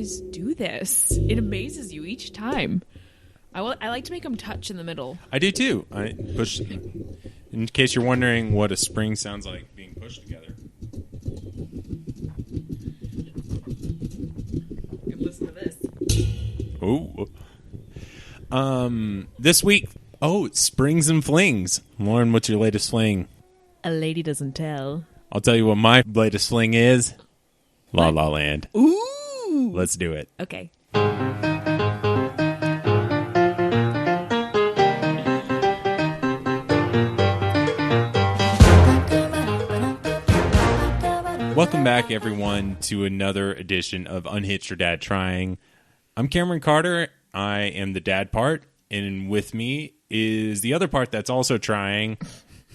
always do this? It amazes you each time. I like to make them touch in the middle. I do too. I push. In case you're wondering what a spring sounds like being pushed together. You can listen to this. Oh. This week, springs and flings. Lauren, what's your latest fling? A lady doesn't tell. I'll tell you what my latest fling is. La La Land. Ooh. Let's do it. Okay. Welcome back, everyone, to another edition of Unhitched or Dad Trying. I'm Cameron Carter. I am the dad part, and with me is the other part that's also trying,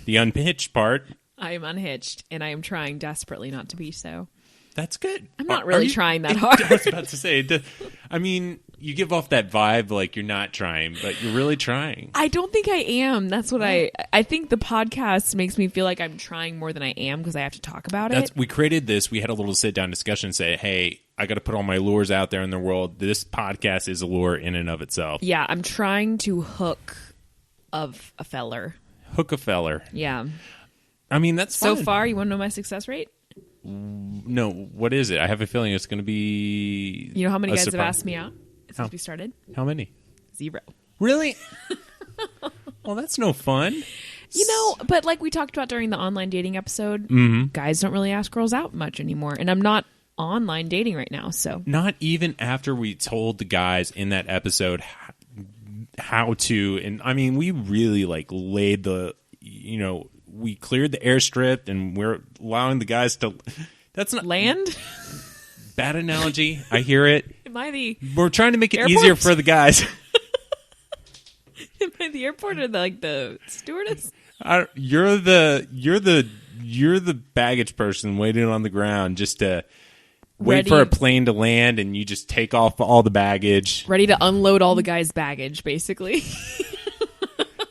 the unhitched part. I am unhitched, and I am trying desperately not to be so. That's good. I'm not really trying that hard. I was about to say, I mean, you give off that vibe like you're not trying, but you're really trying. I don't think I am. That's what I think the podcast makes me feel like I'm trying more than I am because I have to talk about it. We created this. We had a little sit-down discussion, say, hey, I got to put all my lures out there in the world. This podcast is a lure in and of itself. Yeah, I'm trying to hook of a feller. Hook a feller. Yeah. I mean, that's so fun. far. You want to know my success rate? No, what is it? I have a feeling it's going to be. You know how many guys surprise. have asked me out since we started? How many? 0. Really? Well, that's no fun. You know, but like we talked about during the online dating episode, guys don't really ask girls out much anymore, and I'm not online dating right now, so not even after we told the guys in that episode how to, and I mean, we really like laid the, we cleared the airstrip and we're allowing the guys to. That's not land. Bad analogy. I hear it. Am I the? We're trying to make it airport? Easier for the guys. Am I the airport or the stewardess? You're the baggage person waiting on the ground just to wait for a plane to land, and you just take off all the baggage. Ready to unload all the guy's baggage, basically.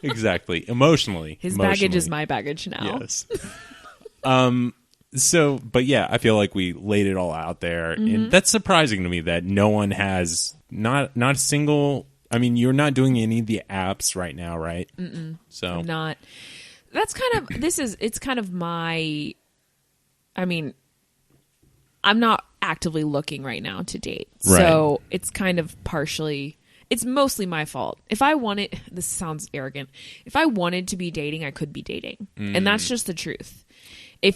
Exactly. Emotionally. Baggage is my baggage now. Yes. So, but yeah, I feel like we laid it all out there. And that's surprising to me that no one has not a single. I mean, you're not doing any of the apps right now, right? Mm-mm. So I'm not. That's kind of, it's kind of my, I mean, I'm not actively looking right now to date. Right. So it's kind of it's mostly my fault. If I wanted, this sounds arrogant, if I wanted to be dating, I could be dating. And that's just the truth. I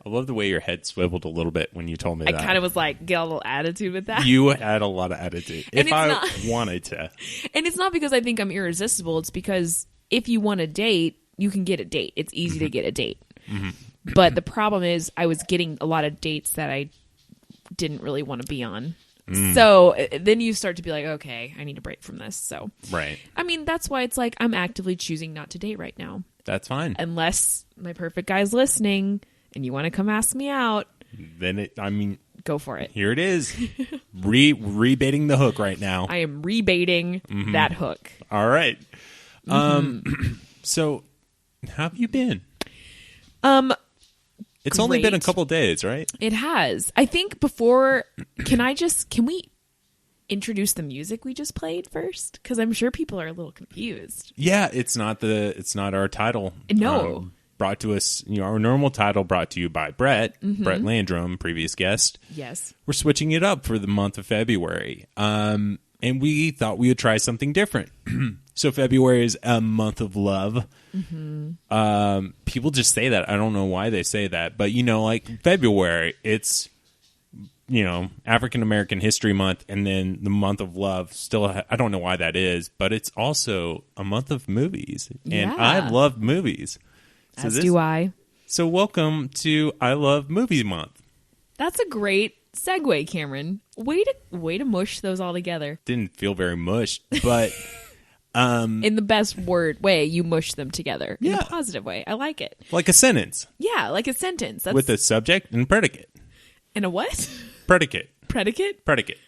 love the way your head swiveled a little bit when you told me that. I kind of was like, get a little attitude with that. You had a lot of attitude. If I wanted to. And it's not because I think I'm irresistible. It's because if you want a date, you can get a date. It's easy to get a date. But the problem is I was getting a lot of dates that I didn't really want to be on. So then you start to be like, okay, I need a break from this. So, right. I mean, that's why it's like I'm actively choosing not to date right now. That's fine. Unless my perfect guy's listening and you want to come ask me out. Then go for it. Here it is. Rebaiting the hook right now. I am rebaiting that hook. All right. So how have you been? It's only been a couple of days, right? It has. I think before, can we introduce the music we just played first? Because I'm sure people are a little confused. Yeah, it's not our title. No. Brought to us, our normal title brought to you by Brett Landrum, previous guest. Yes. We're switching it up for the month of February. And we thought we would try something different. So February is a month of love. People just say that. I don't know why they say that. But, like February, it's, African American History Month. And then the month of love still, I don't know why that is. But it's also a month of movies. And I love movies. So do I. So welcome to I Love Movie Month. That's a great segue, Cameron. Way to mush those all together. Didn't feel very mushed, but in the best way, you mush them together in a positive way. I like it. Like a sentence. Yeah, like a sentence. With a subject and predicate. And a what? Predicate. Predicate? Predicate.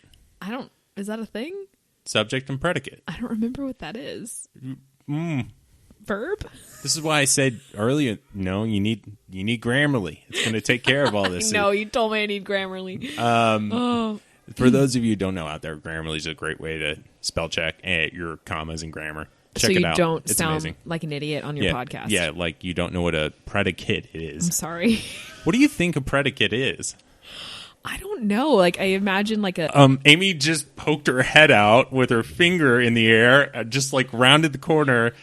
Is that a thing? Subject and predicate. I don't remember what that is. Verb? This is why I said earlier, you need Grammarly. It's going to take care of all this. No, you told me I need Grammarly. For those of you who don't know out there, Grammarly is a great way to spell check your commas and grammar. Check it out. So you don't it's sound amazing. like an idiot on your podcast. Yeah, like you don't know what a predicate is. I'm sorry. What do you think a predicate is? I don't know. Like, I imagine like a... Amy just poked her head out with her finger in the air, just like rounded the corner.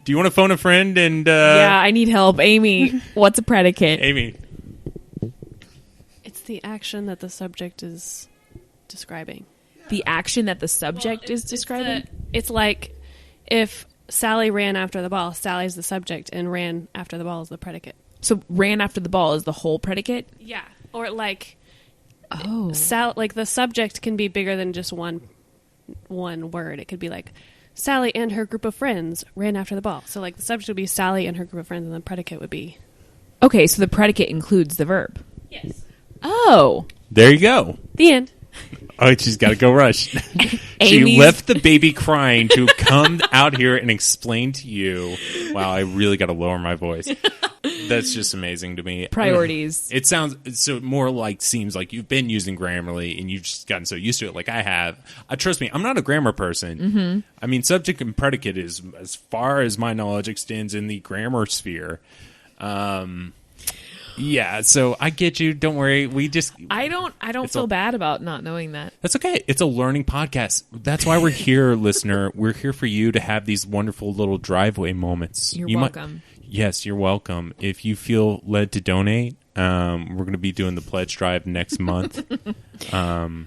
Do you want to phone a friend? And yeah, I need help. Amy, what's a predicate? Amy. It's the action that the subject is describing. The action that the subject is describing? It's like if Sally ran after the ball, Sally's the subject, and ran after the ball is the predicate. So ran after the ball is the whole predicate? Yeah. Or like... Oh. Like the subject can be bigger than just one word. It could be like Sally and her group of friends ran after the ball. So like the subject would be Sally and her group of friends, and the predicate would be... Okay, so the predicate includes the verb. Yes. Oh. There you go. The end. Oh, she's got to go rush. She left the baby crying to come out here and explain to you. Wow, I really got to lower my voice. That's just amazing to me. Priorities. It sounds so more like seems like you've been using Grammarly and you've just gotten so used to it like I have. Trust me, I'm not a grammar person. Mm-hmm. I mean, subject and predicate is as far as my knowledge extends in the grammar sphere. Yeah, so I get you. Don't worry. I don't feel bad about not knowing that. That's okay. It's a learning podcast. That's why we're here, listener. We're here for you to have these wonderful little driveway moments. You're welcome. Yes, you're welcome. If you feel led to donate, we're going to be doing the pledge drive next month. And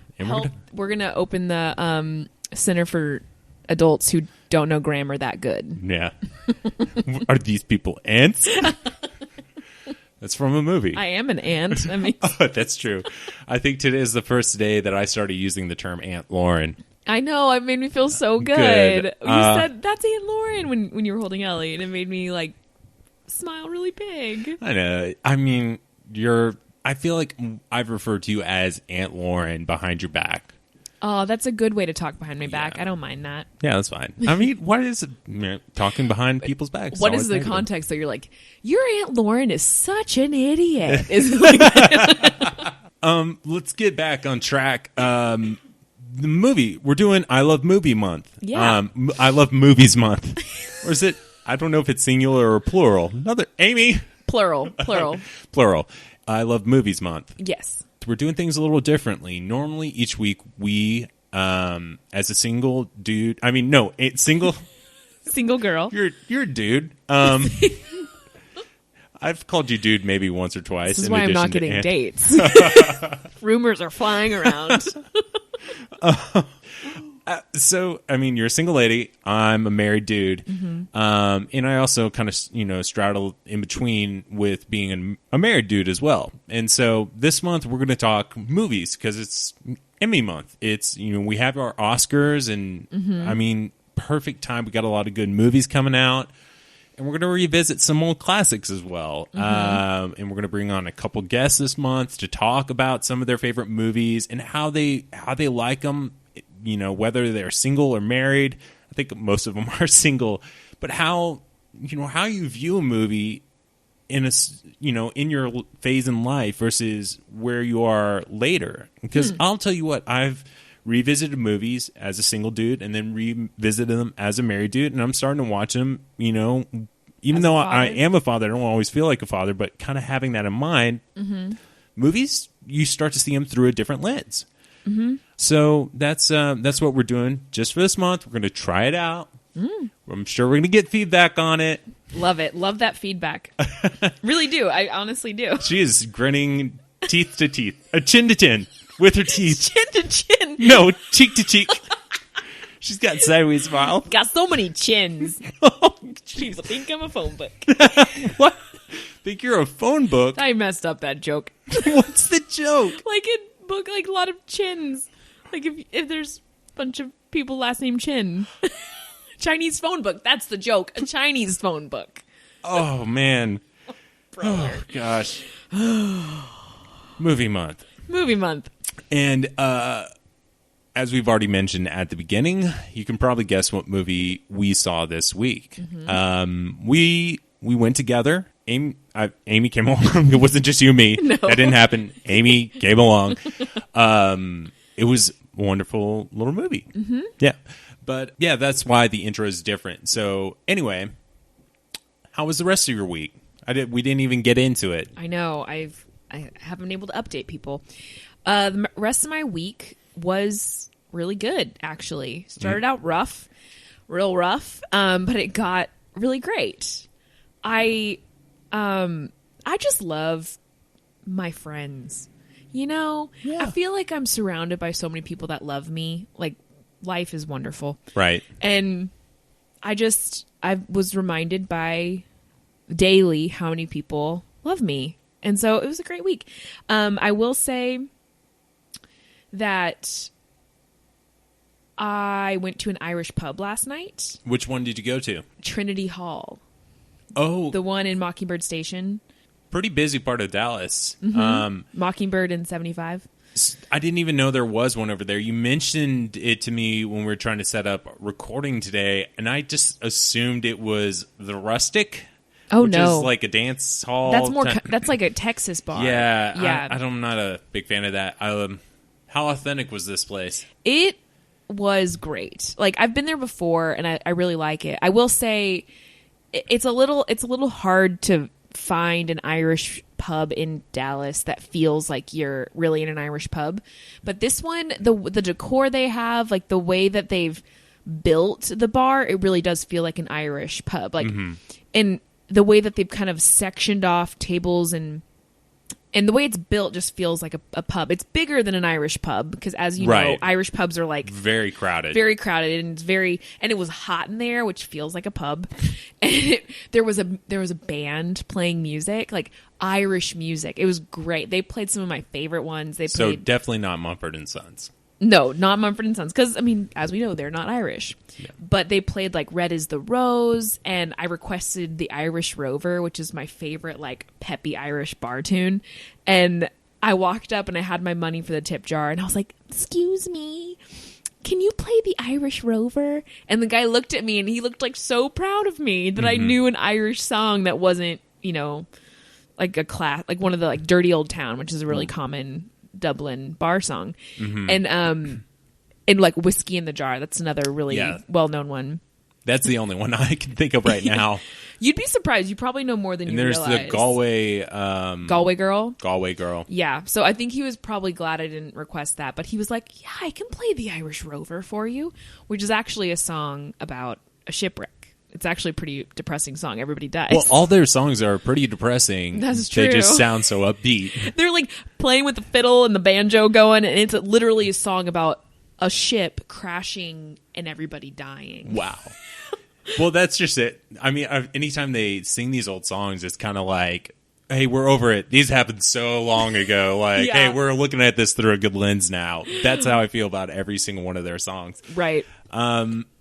we're going to open the Center for Adults Who Don't Know Grammar That Good. Yeah. Are these people ants? That's from a movie. I am an ant. I mean, oh, that's true. I think today is the first day that I started using the term Aunt Lauren. I know. It made me feel so good. You said, that's Aunt Lauren when you were holding Ellie, and it made me, like, smile really big. I know. I mean, I feel like I've referred to you as Aunt Lauren behind your back. Oh, that's a good way to talk behind my back. I don't mind that. Yeah, that's fine. I mean, what is talking behind people's backs? What is the context that you're like, your Aunt Lauren is such an idiot? Is it like that? Let's get back on track. The movie. We're doing I Love Movie Month. Yeah. I Love Movies Month. Or is it, I don't know if it's singular or plural. Amy. Plural. Plural. I Love Movies Month. Yes. We're doing things a little differently. Normally, each week we, as a single dude, single girl. You're a dude. I've called you dude maybe once or twice. This is why I'm not getting dates. Rumors are flying around. So, I mean, you're a single lady. I'm a married dude. Mm-hmm. And I also kind of, straddle in between with being a married dude as well. And so this month we're going to talk movies because it's Emmy month. It's, we have our Oscars and I mean, perfect time. We got a lot of good movies coming out. And we're going to revisit some old classics as well. Mm-hmm. And we're going to bring on a couple guests this month to talk about some of their favorite movies and how they like them. Whether they're single or married. I think most of them are single, but how you view a movie in in your phase in life versus where you are later. Because I'll tell you what, I've revisited movies as a single dude and then revisited them as a married dude, and I'm starting to watch them, even though I am a father, I don't always feel like a father, but kind of having that in mind, movies, you start to see them through a different lens. Mm-hmm. So that's what we're doing just for this month. We're going to try it out. I'm sure we're going to get feedback on it. Love it. Love that feedback. Really do. I honestly do. She is grinning teeth to teeth, chin to chin with her teeth. Chin to chin. No, cheek to cheek. She's got sideways smile. Got so many chins. People think I'm a phone book. What? Think you're a phone book? I messed up that joke. What's the joke? Like in book, like a lot of chins. Like if there's a bunch of people last name Chin. Chinese phone book. That's the joke. A Chinese phone book. Oh, man. Oh, gosh. Movie month. And as we've already mentioned at the beginning, you can probably guess what movie we saw this week. Mm-hmm. We went together. Amy came along. It wasn't just you and me. No. That didn't happen. Amy came along. it was a wonderful little movie. Mm-hmm. Yeah. But yeah, that's why the intro is different. So anyway, how was the rest of your week? We didn't even get into it. I know. I haven't been able to update people. The rest of my week was really good, actually. Started out rough, real rough, but it got really great. I just love my friends. You know, I feel like I'm surrounded by so many people that love me. Like, life is wonderful. Right. And I was reminded by daily how many people love me. And so it was a great week. I will say that I went to an Irish pub last night. Which one did you go to? Trinity Hall. Oh. The one in Mockingbird Station. Pretty busy part of Dallas. Mm-hmm. Mockingbird and 75. I didn't even know there was one over there. You mentioned it to me when we were trying to set up recording today, and I just assumed it was the Rustic. Oh, which no. is like a dance hall. That's like a Texas bar. Yeah. Yeah. I'm not a big fan of that. How authentic was this place? It was great. Like, I've been there before, and I really like it. I will say it's a little hard to find an Irish pub in Dallas that feels like you're really in an Irish pub. But this one, the decor they have, like the way that they've built the bar, it really does feel like an Irish pub. Like, and the way that they've kind of sectioned off tables and the way it's built just feels like a pub. It's bigger than an Irish pub because, as you know, Irish pubs are like very crowded, and and it was hot in there, which feels like a pub. And there was a band playing music, like Irish music. It was great. They played some of my favorite ones. So definitely not Mumford and Sons. No, not Mumford and Sons, because I mean, as we know, they're not Irish. Yeah. But they played like "Red Is the Rose," and I requested the Irish Rover, which is my favorite like peppy Irish bar tune. And I walked up and I had my money for the tip jar, and I was like, "Excuse me, can you play the Irish Rover?" And the guy looked at me, and he looked like so proud of me that I knew an Irish song that wasn't, you know, like a class, like one of the like "Dirty Old Town," which is a really common Dublin bar song. And like "Whiskey in the Jar," that's another really well-known one. That's the only one I can think of right now. You'd be surprised. You probably know more than you realize. And there's the Galway Girl. Galway Girl. Yeah. So I think he was probably glad I didn't request that, but he was like, "Yeah, I can play the Irish Rover for you," which is actually a song about a shipwreck. It's actually a pretty depressing song. Everybody dies. Well, all their songs are pretty depressing. That's true. They just sound so upbeat. They're like playing with the fiddle and the banjo going, and it's literally a song about a ship crashing and everybody dying. Wow. Well, that's just it. I mean, anytime they sing these old songs, it's kind of like, hey, we're over it. These happened so long ago. Like, hey, we're looking at this through a good lens now. That's how I feel about every single one of their songs. Right.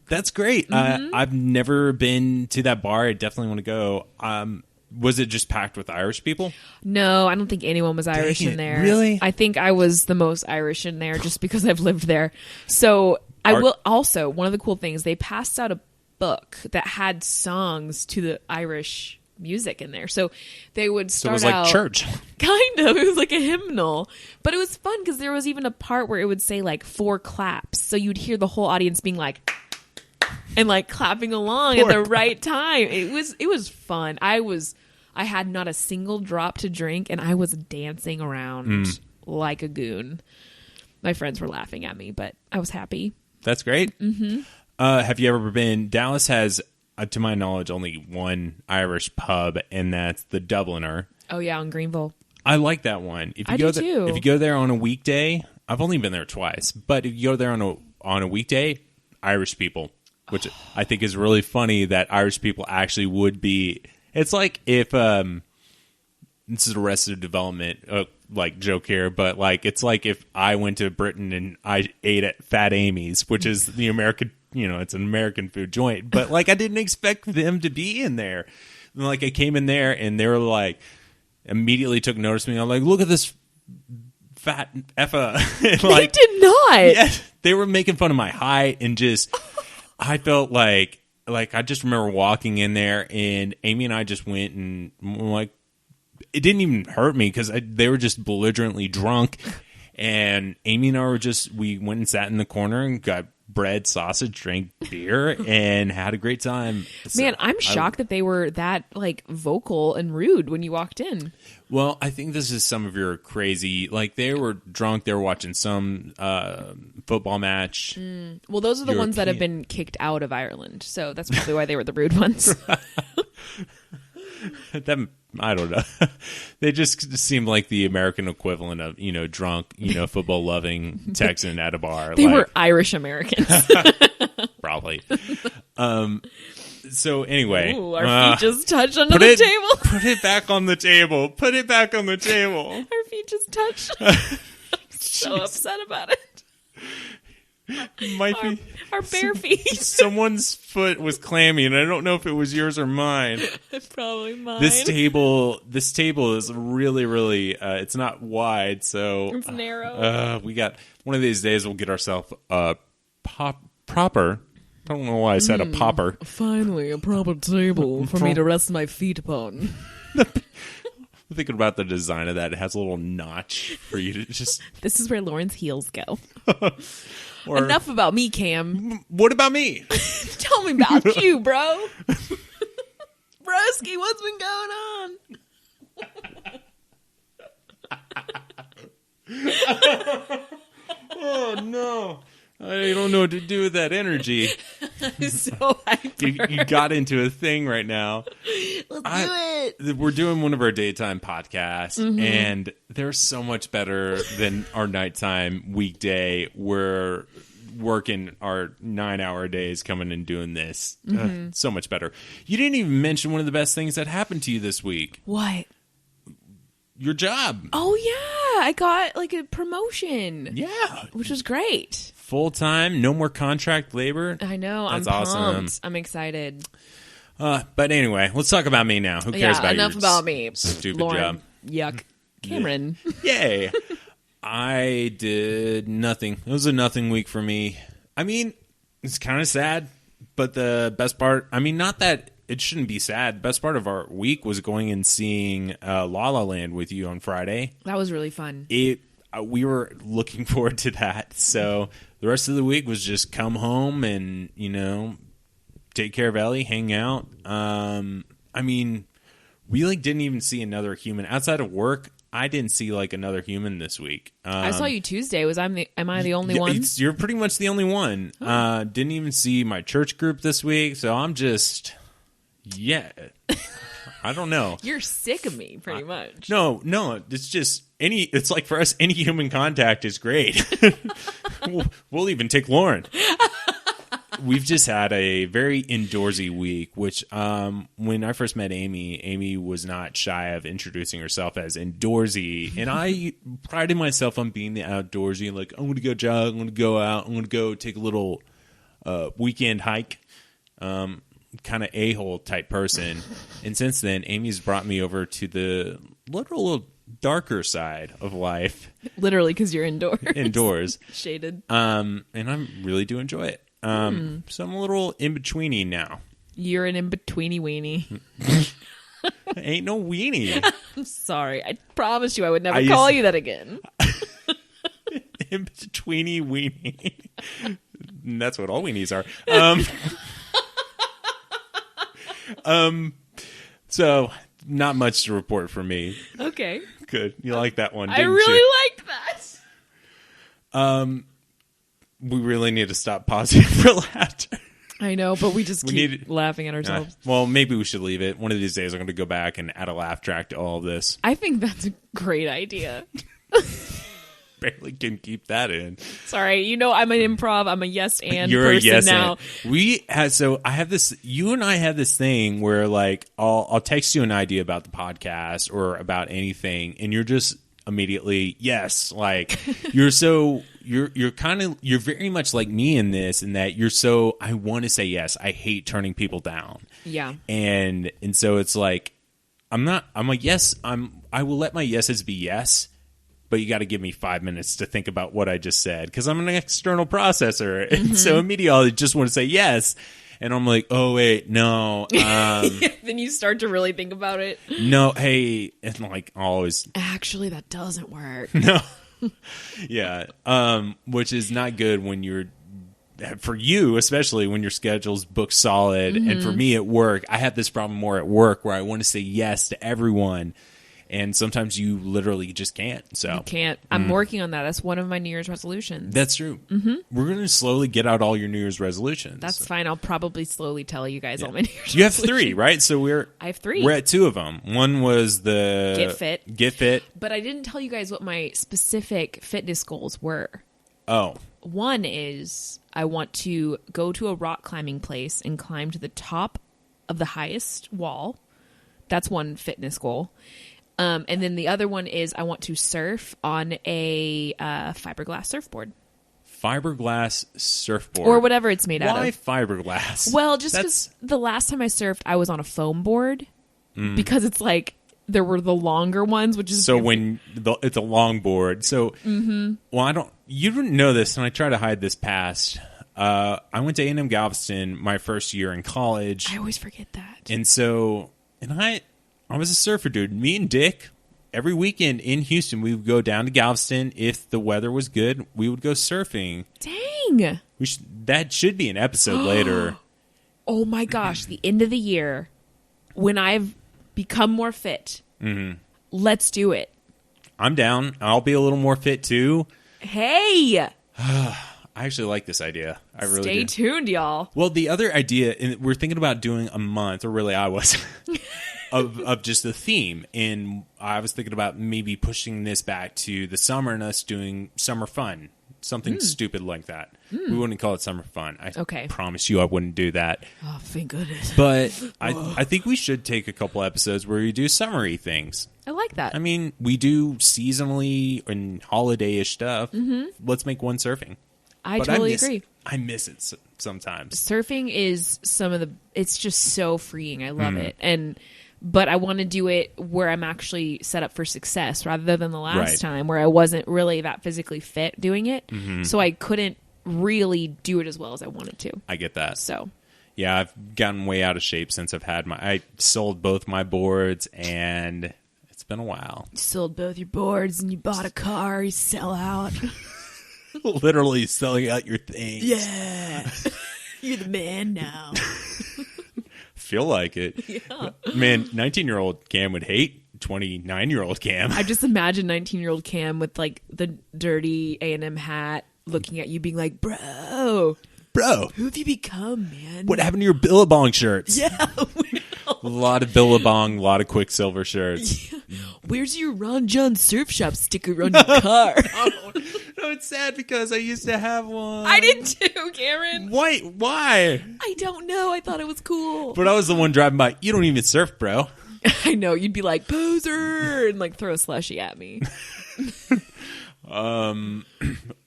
That's great. I've never been to that bar. I definitely want to go. Was it just packed with Irish people? No, I don't think anyone was Irish in there. Really? I think I was the most Irish in there just because I've lived there. So will also, one of the cool things, they passed out a book that had songs to the Irish music in there. So they would start out. So it was like church. Kind of. It was like a hymnal. But it was fun because there was even a part where it would say like 4 claps. So you'd hear the whole audience being like, and like clapping along at the right time. It was fun. I had not a single drop to drink, and I was dancing around like a goon. My friends were laughing at me, but I was happy. That's great. Have you ever been? Dallas has, to my knowledge, only one Irish pub, and that's the Dubliner. Oh yeah, on Greenville. I like that one. If you I go do too. If you go there on a weekday, I've only been there twice, but if you go there on a weekday, Irish people. Which I think is really funny that Irish people actually would be. It's like if this is Arrested Development like joke here, but like it's like if I went to Britain and I ate at Fat Amy's, which is the American, it's an American food joint, but like I didn't expect them to be in there. And like I came in there and they were like immediately took notice of me. I'm like, look at this fat effa. Like, they did not. Yeah, they were making fun of my height and just. I felt like I just remember walking in there and Amy and I just went and like it didn't even hurt me because they were just belligerently drunk And Amy and I we went and sat in the corner and got bread, sausage, drank beer, and had a great time. Man, I'm shocked that they were that like vocal and rude when you walked in. Well, I think this is some of your crazy, like they were drunk, they were watching some football match. Well, those are the ones that have been kicked out of Ireland, so that's probably why they were the rude ones. I don't know. They just seemed like the American equivalent of, drunk, football loving Texan at a bar. They were Irish Americans. Probably. So anyway. Ooh, our feet just touched under the table. Put it back on the table. Put it back on the table. Our feet just touched. I'm so upset about it. Our bare feet. Someone's foot was clammy, and I don't know if it was yours or mine. Probably mine. This table is really, really. It's not wide, so it's narrow. We got one of these days. We'll get ourselves a proper. I don't know why I said a popper. Finally, a proper table for me to rest my feet upon. Thinking about the design of that, it has a little notch for you to just. This is where Lauren's heels go. Enough about me, Cam. What about me? Tell me about you, bro. Broski, what's been going on? Oh no. I don't know what to do with that energy. I'm so hyper. You got into a thing right now. Let's do it. We're doing one of our daytime podcasts, and they're so much better than our nighttime weekday. We're working our 9-hour days coming and doing this. So much better. You didn't even mention one of the best things that happened to you this week. What? Your job. Oh, yeah. I got like a promotion. Yeah. Which was great. Full-time, no more contract labor. I know. That's I'm awesome. pumped. I'm excited. But anyway, let's talk about me now. Who cares about enough your about me. stupid Lauren, job? Yuck. Cameron. Yay. I did nothing. It was a nothing week for me. I mean, it's kind of sad, but the best part, not that it shouldn't be sad. The best part of our week was going and seeing La La Land with you on Friday. That was really fun. We were looking forward to that. So the rest of the week was just come home and, take care of Ellie, hang out. We didn't even see another human outside of work. I didn't see another human this week. I saw you Tuesday. Am I the only one? You're pretty much the only one. Oh. Didn't even see my church group this week. So I'm just, I don't know. You're sick of me, pretty much. No. It's just it's like for us, any human contact is great. We'll even take Lauren. We've just had a very indoorsy week, which when I first met Amy was not shy of introducing herself as indoorsy. And I prided myself on being the outdoorsy. I'm going to go jog, I'm going to go out, I'm going to go take a little weekend hike. Kind of a-hole type person. And since then, Amy's brought me over to the little darker side of life. Literally, because you're indoors. Shaded. And I really do enjoy it. So I'm a little in-betweeny now. You're an in-betweeny weenie. Ain't no weenie. I'm sorry. I promise you I would never call you that again. In-betweeny weenie. That's what all weenies are. So not much to report from me. Okay. Good. You like that one, I didn't really you? liked that. We really need to stop pausing for laughter. I know, but we just keep laughing at ourselves. Well, maybe we should leave it. One of these days I'm going to go back and add a laugh track to all of this. I think that's a great idea. Barely can keep that in. Sorry, I'm an improv. I'm a yes and You're person a yes now. So I have this. You and I have this thing where I'll text you an idea about the podcast or about anything, and you're just immediately yes. You're very much like me in this, in that you're so. I want to say yes. I hate turning people down. Yeah, and so it's I'm a yes. I will let my yeses be yes. But you got to give me 5 minutes to think about what I just said, because I'm an external processor. And so immediately I just want to say yes. And I'm like, oh, wait, no. Then you start to really think about it. No, hey, and always. Actually, that doesn't work. No. Yeah. Which is not good when you're, for you, especially when your schedule's booked solid. And for me at work, I have this problem more at work where I want to say yes to everyone. And sometimes you literally just can't. So You can't. I'm working on that. That's one of my New Year's resolutions. that's true. Mm-hmm. We're going to slowly get out all your New Year's resolutions. That's fine. I'll probably slowly tell you guys all my New Year's You have resolutions. 3, right? So I have 3. We're at 2 of them. One was the Get fit. Get fit. But I didn't tell you guys what my specific fitness goals were. Oh, One is I want to go to a rock climbing place and climb to the top of the highest wall. That's one fitness goal. And then the other one is I want to surf on a fiberglass surfboard. Fiberglass surfboard. Or whatever it's made out Why of. fiberglass? Well, just because the last time I surfed, I was on a foam board. Because it's like there were the longer ones, which is... So when it's a long board. So, well, you didn't know this, and I try to hide this past. I went to A&M Galveston my first year in college. I always forget that. And so, I was a surfer dude. Me and Dick, every weekend in Houston, we would go down to Galveston. If the weather was good, we would go surfing. Dang! That should be an episode later. Oh my gosh, the end of the year, when I've become more fit, let's do it. I'm down. I'll be a little more fit too. Hey! I actually like this idea. I really Stay do. tuned, y'all. Well, the other idea, and we're thinking about doing a month, or really I was, of just a theme. And I was thinking about maybe pushing this back to the summer and us doing summer fun. Something stupid like that. We wouldn't call it summer fun. I promise you I wouldn't do that. Oh, thank goodness. But I think we should take a couple episodes where we do summery things. I like that. I mean, we do seasonally and holiday-ish stuff. Let's make one surfing. I totally agree. I miss it sometimes. Surfing is it's just so freeing. I love it. But I want to do it where I'm actually set up for success rather than the last time where I wasn't really that physically fit doing it. So I couldn't really do it as well as I wanted to. I get that. So, yeah, I've gotten way out of shape since I sold both my boards, and it's been a while. You sold both your boards and you bought a car, you sell out. Literally selling out your things. Yeah. You're the man now. Feel like it. Yeah. Man, 19-year-old Cam would hate 29-year-old Cam. I just imagine 19-year-old Cam with like the dirty A&M hat looking at you being like, bro, who have you become, man? What happened to your Billabong shirts? Yeah. A lot of Billabong, a lot of Quicksilver shirts. Yeah. Where's your Ron John Surf Shop sticker on your car? No, it's sad because I used to have one. I did too, Karen. Why? I don't know. I thought it was cool. But I was the one driving by. You don't even surf, bro. I know. You'd be like, poser, and like throw a slushie at me. I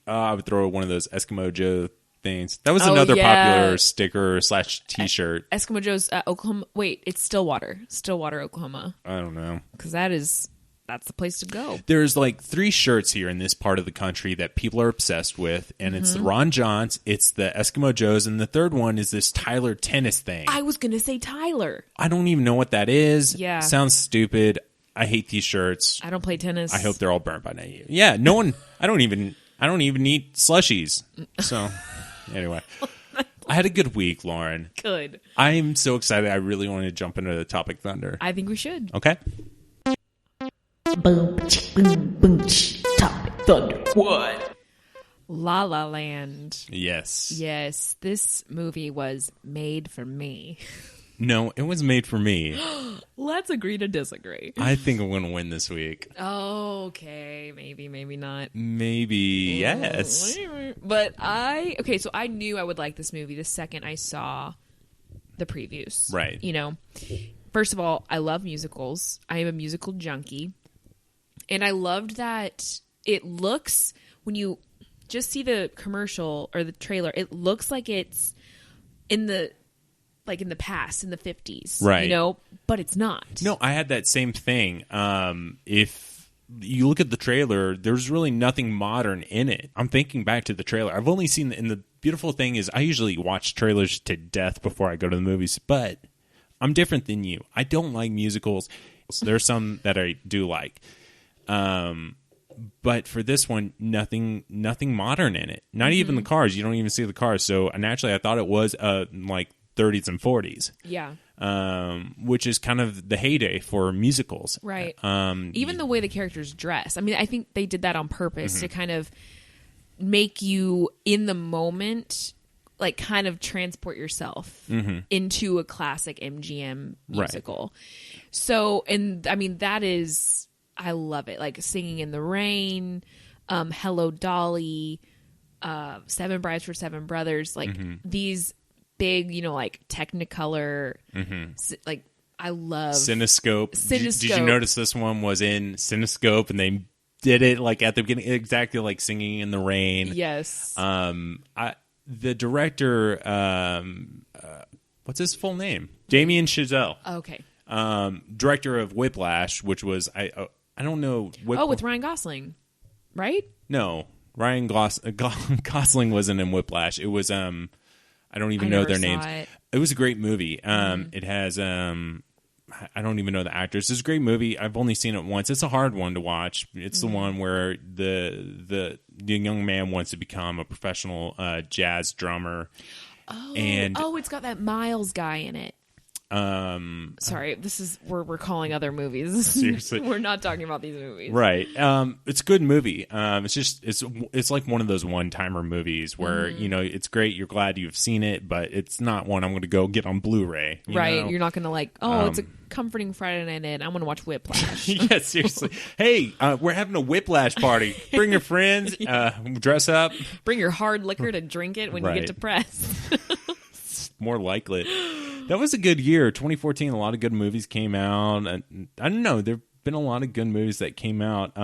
would throw one of those Eskimo Joe things. That was another popular sticker / T-shirt. Eskimo Joe's Oklahoma. Wait, it's Stillwater, Oklahoma. I don't know. Because that's the place to go. There's like 3 shirts here in this part of the country that people are obsessed with, and it's the Ron Johns, it's the Eskimo Joes, and the third one is this Tyler tennis thing. I was gonna say Tyler. I don't even know what that is. Yeah. Sounds stupid. I hate these shirts. I don't play tennis. I hope they're all burnt by now. Yeah, no one. I don't even eat slushies. So, anyway, I had a good week, Lauren. Good. I'm so excited. I really want to jump into the Topic Thunder. I think we should. Okay. Boom, boom, boom, Topic Thunder. What? La La Land. Yes. Yes, this movie was made for me. No, it was made for me. Let's agree to disagree. I think I'm going to win this week. Okay, maybe not. Maybe yes. But so I knew I would like this movie the second I saw the previews. Right. You know, first of all, I love musicals. I am a musical junkie. And I loved that it looks, when you just see the commercial or the trailer, it looks like it's in the past, in the 50s. Right. You know, but it's not. No, I had that same thing. If you look at the trailer, there's really nothing modern in it. I'm thinking back to the trailer. I've only seen, and the beautiful thing is I usually watch trailers to death before I go to the movies, but I'm different than you. I don't like musicals. There's some that I do like. But for this one, nothing modern in it. Not even the cars. You don't even see the cars. So naturally, I thought it was like 30s and 40s. Yeah. Which is kind of the heyday for musicals. Right. Even the way the characters dress. I mean, I think they did that on purpose to kind of make you in the moment, like kind of transport yourself into a classic MGM musical. Right. So, and I mean, that is... I love it. Like Singing in the Rain, Hello Dolly, Seven Brides for Seven Brothers. Like these big, like Technicolor. Like I love Cinescope. Did you notice this one was in Cinescope and they did it like at the beginning, exactly like Singing in the Rain. Yes. The director, what's his full name? Damien Chazelle. Okay. Director of Whiplash, which was I don't know. With Ryan Gosling, right? No, Ryan Gosling wasn't in Whiplash. It was I don't even know their names. It was a great movie. It has I don't even know the actors. It's a great movie. I've only seen it once. It's a hard one to watch. It's the one where the young man wants to become a professional jazz drummer. It's got that Miles guy in it. Sorry, we're calling other movies. Seriously, we're not talking about these movies, right? It's a good movie. It's like one of those one-timer movies where it's great. You're glad you've seen it, but it's not one I'm going to go get on Blu-ray. Right? You're not going to it's a comforting Friday night in. I'm going to watch Whiplash. Yeah, seriously. Hey, we're having a Whiplash party. Bring your friends. Dress up. Bring your hard liquor to drink it when you get depressed. More likely. That was a good year. 2014, a lot of good movies came out. And I don't know. There have been a lot of good movies that came out.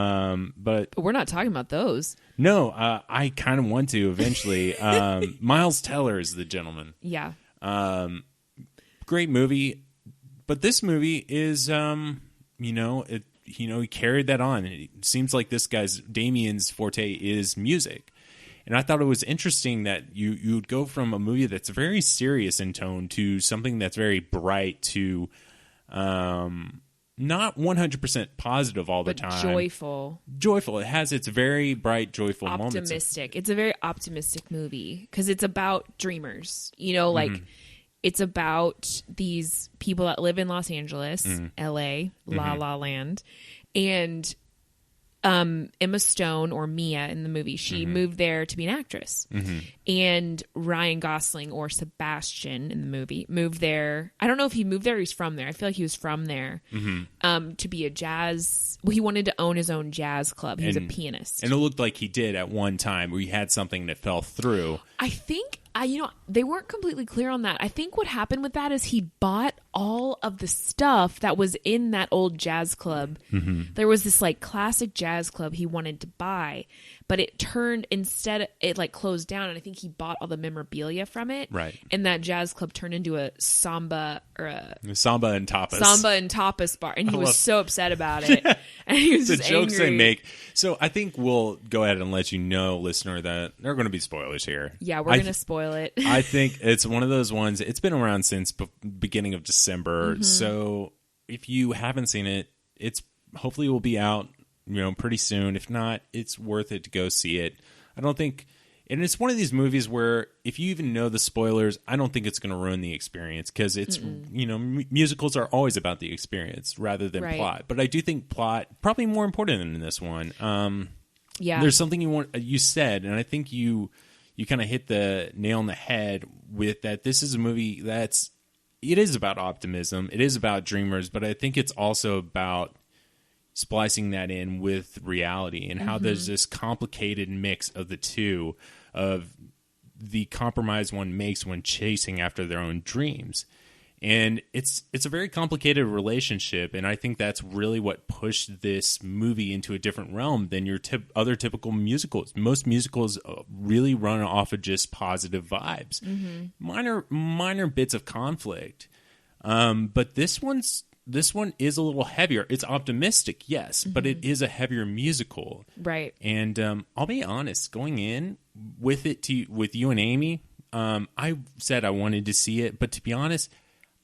But we're not talking about those. No, I kind of want to eventually. Miles Teller is the gentleman. Yeah. Great movie. But this movie is, he carried that on. It seems like this Damien's forte is music. And I thought it was interesting that you would go from a movie that's very serious in tone to something that's very bright to not 100% positive all the time. Joyful. Joyful. It has its very bright, joyful moments. Optimistic. It's a very optimistic movie because it's about dreamers. It's about these people that live in Los Angeles, L.A., La La Land, and... Emma Stone, or Mia in the movie, she moved there to be an actress. And Ryan Gosling, or Sebastian in the movie, moved there. I don't know if he moved there or he's from there. I feel like he was from there to be a jazz... Well, he wanted to own his own jazz club. He was a pianist. And it looked like he did at one time where he had something that fell through. I think... they weren't completely clear on that. I think what happened with that is he bought all of the stuff that was in that old jazz club. There was this classic jazz club he wanted to buy, but it closed down, and I think he bought all the memorabilia from it. Right. And that jazz club turned into a samba and tapas bar, and he was so upset about it. And he was the just jokes angry. they make. So I think we'll go ahead and let you know, listener, that there are going to be spoilers here. Yeah, we're going to spoil it. I think it's one of those ones. It's been around since beginning of December. So if you haven't seen it, it's hopefully will be out, pretty soon. If not, it's worth it to go see it. I don't think, and it's one of these movies where if you even know the spoilers, I don't think it's going to ruin the experience because it's, musicals are always about the experience rather than plot. But I do think plot probably more important than this one. There's something you said, and I think you kind of hit the nail on the head with that. This is a movie it is about optimism. It is about dreamers, but I think it's also about splicing that in with reality and how there's this complicated mix of the two, of the compromise one makes when chasing after their own dreams. And it's a very complicated relationship, and I think that's really what pushed this movie into a different realm than your other typical musicals. Most musicals really run off of just positive vibes, minor bits of conflict. But this one is a little heavier. It's optimistic, yes, but it is a heavier musical, right? And I'll be honest, going in with you and Amy, I said I wanted to see it, but to be honest,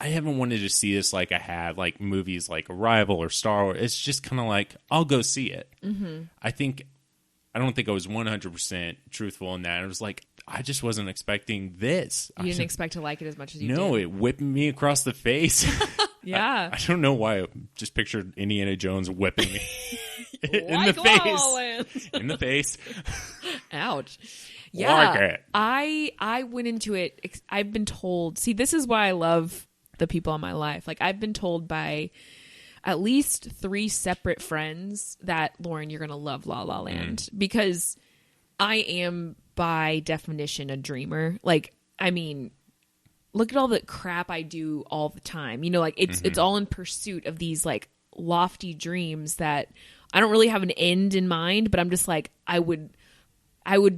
I haven't wanted to see this like I had like movies like Arrival or Star Wars. It's just kind of like, I'll go see it. Mm-hmm. I don't think I was 100% truthful in that. I was like, I just wasn't expecting this. You didn't expect to like it as much as you did. No, it whipped me across the face. Yeah. I don't know why I just pictured Indiana Jones whipping me in Like the La La face. Land. In the face. Ouch. Yeah. Like it. I went into it. I've been told. See, this is why I love the people in my life. Like, I've been told by at least 3 separate friends that, Lauren, you're going to love La La Land. Because I am, by definition, a dreamer. Like, I mean, look at all the crap I do all the time. You know, like, it's all in pursuit of these, like, lofty dreams that I don't really have an end in mind, but I'm just like, I would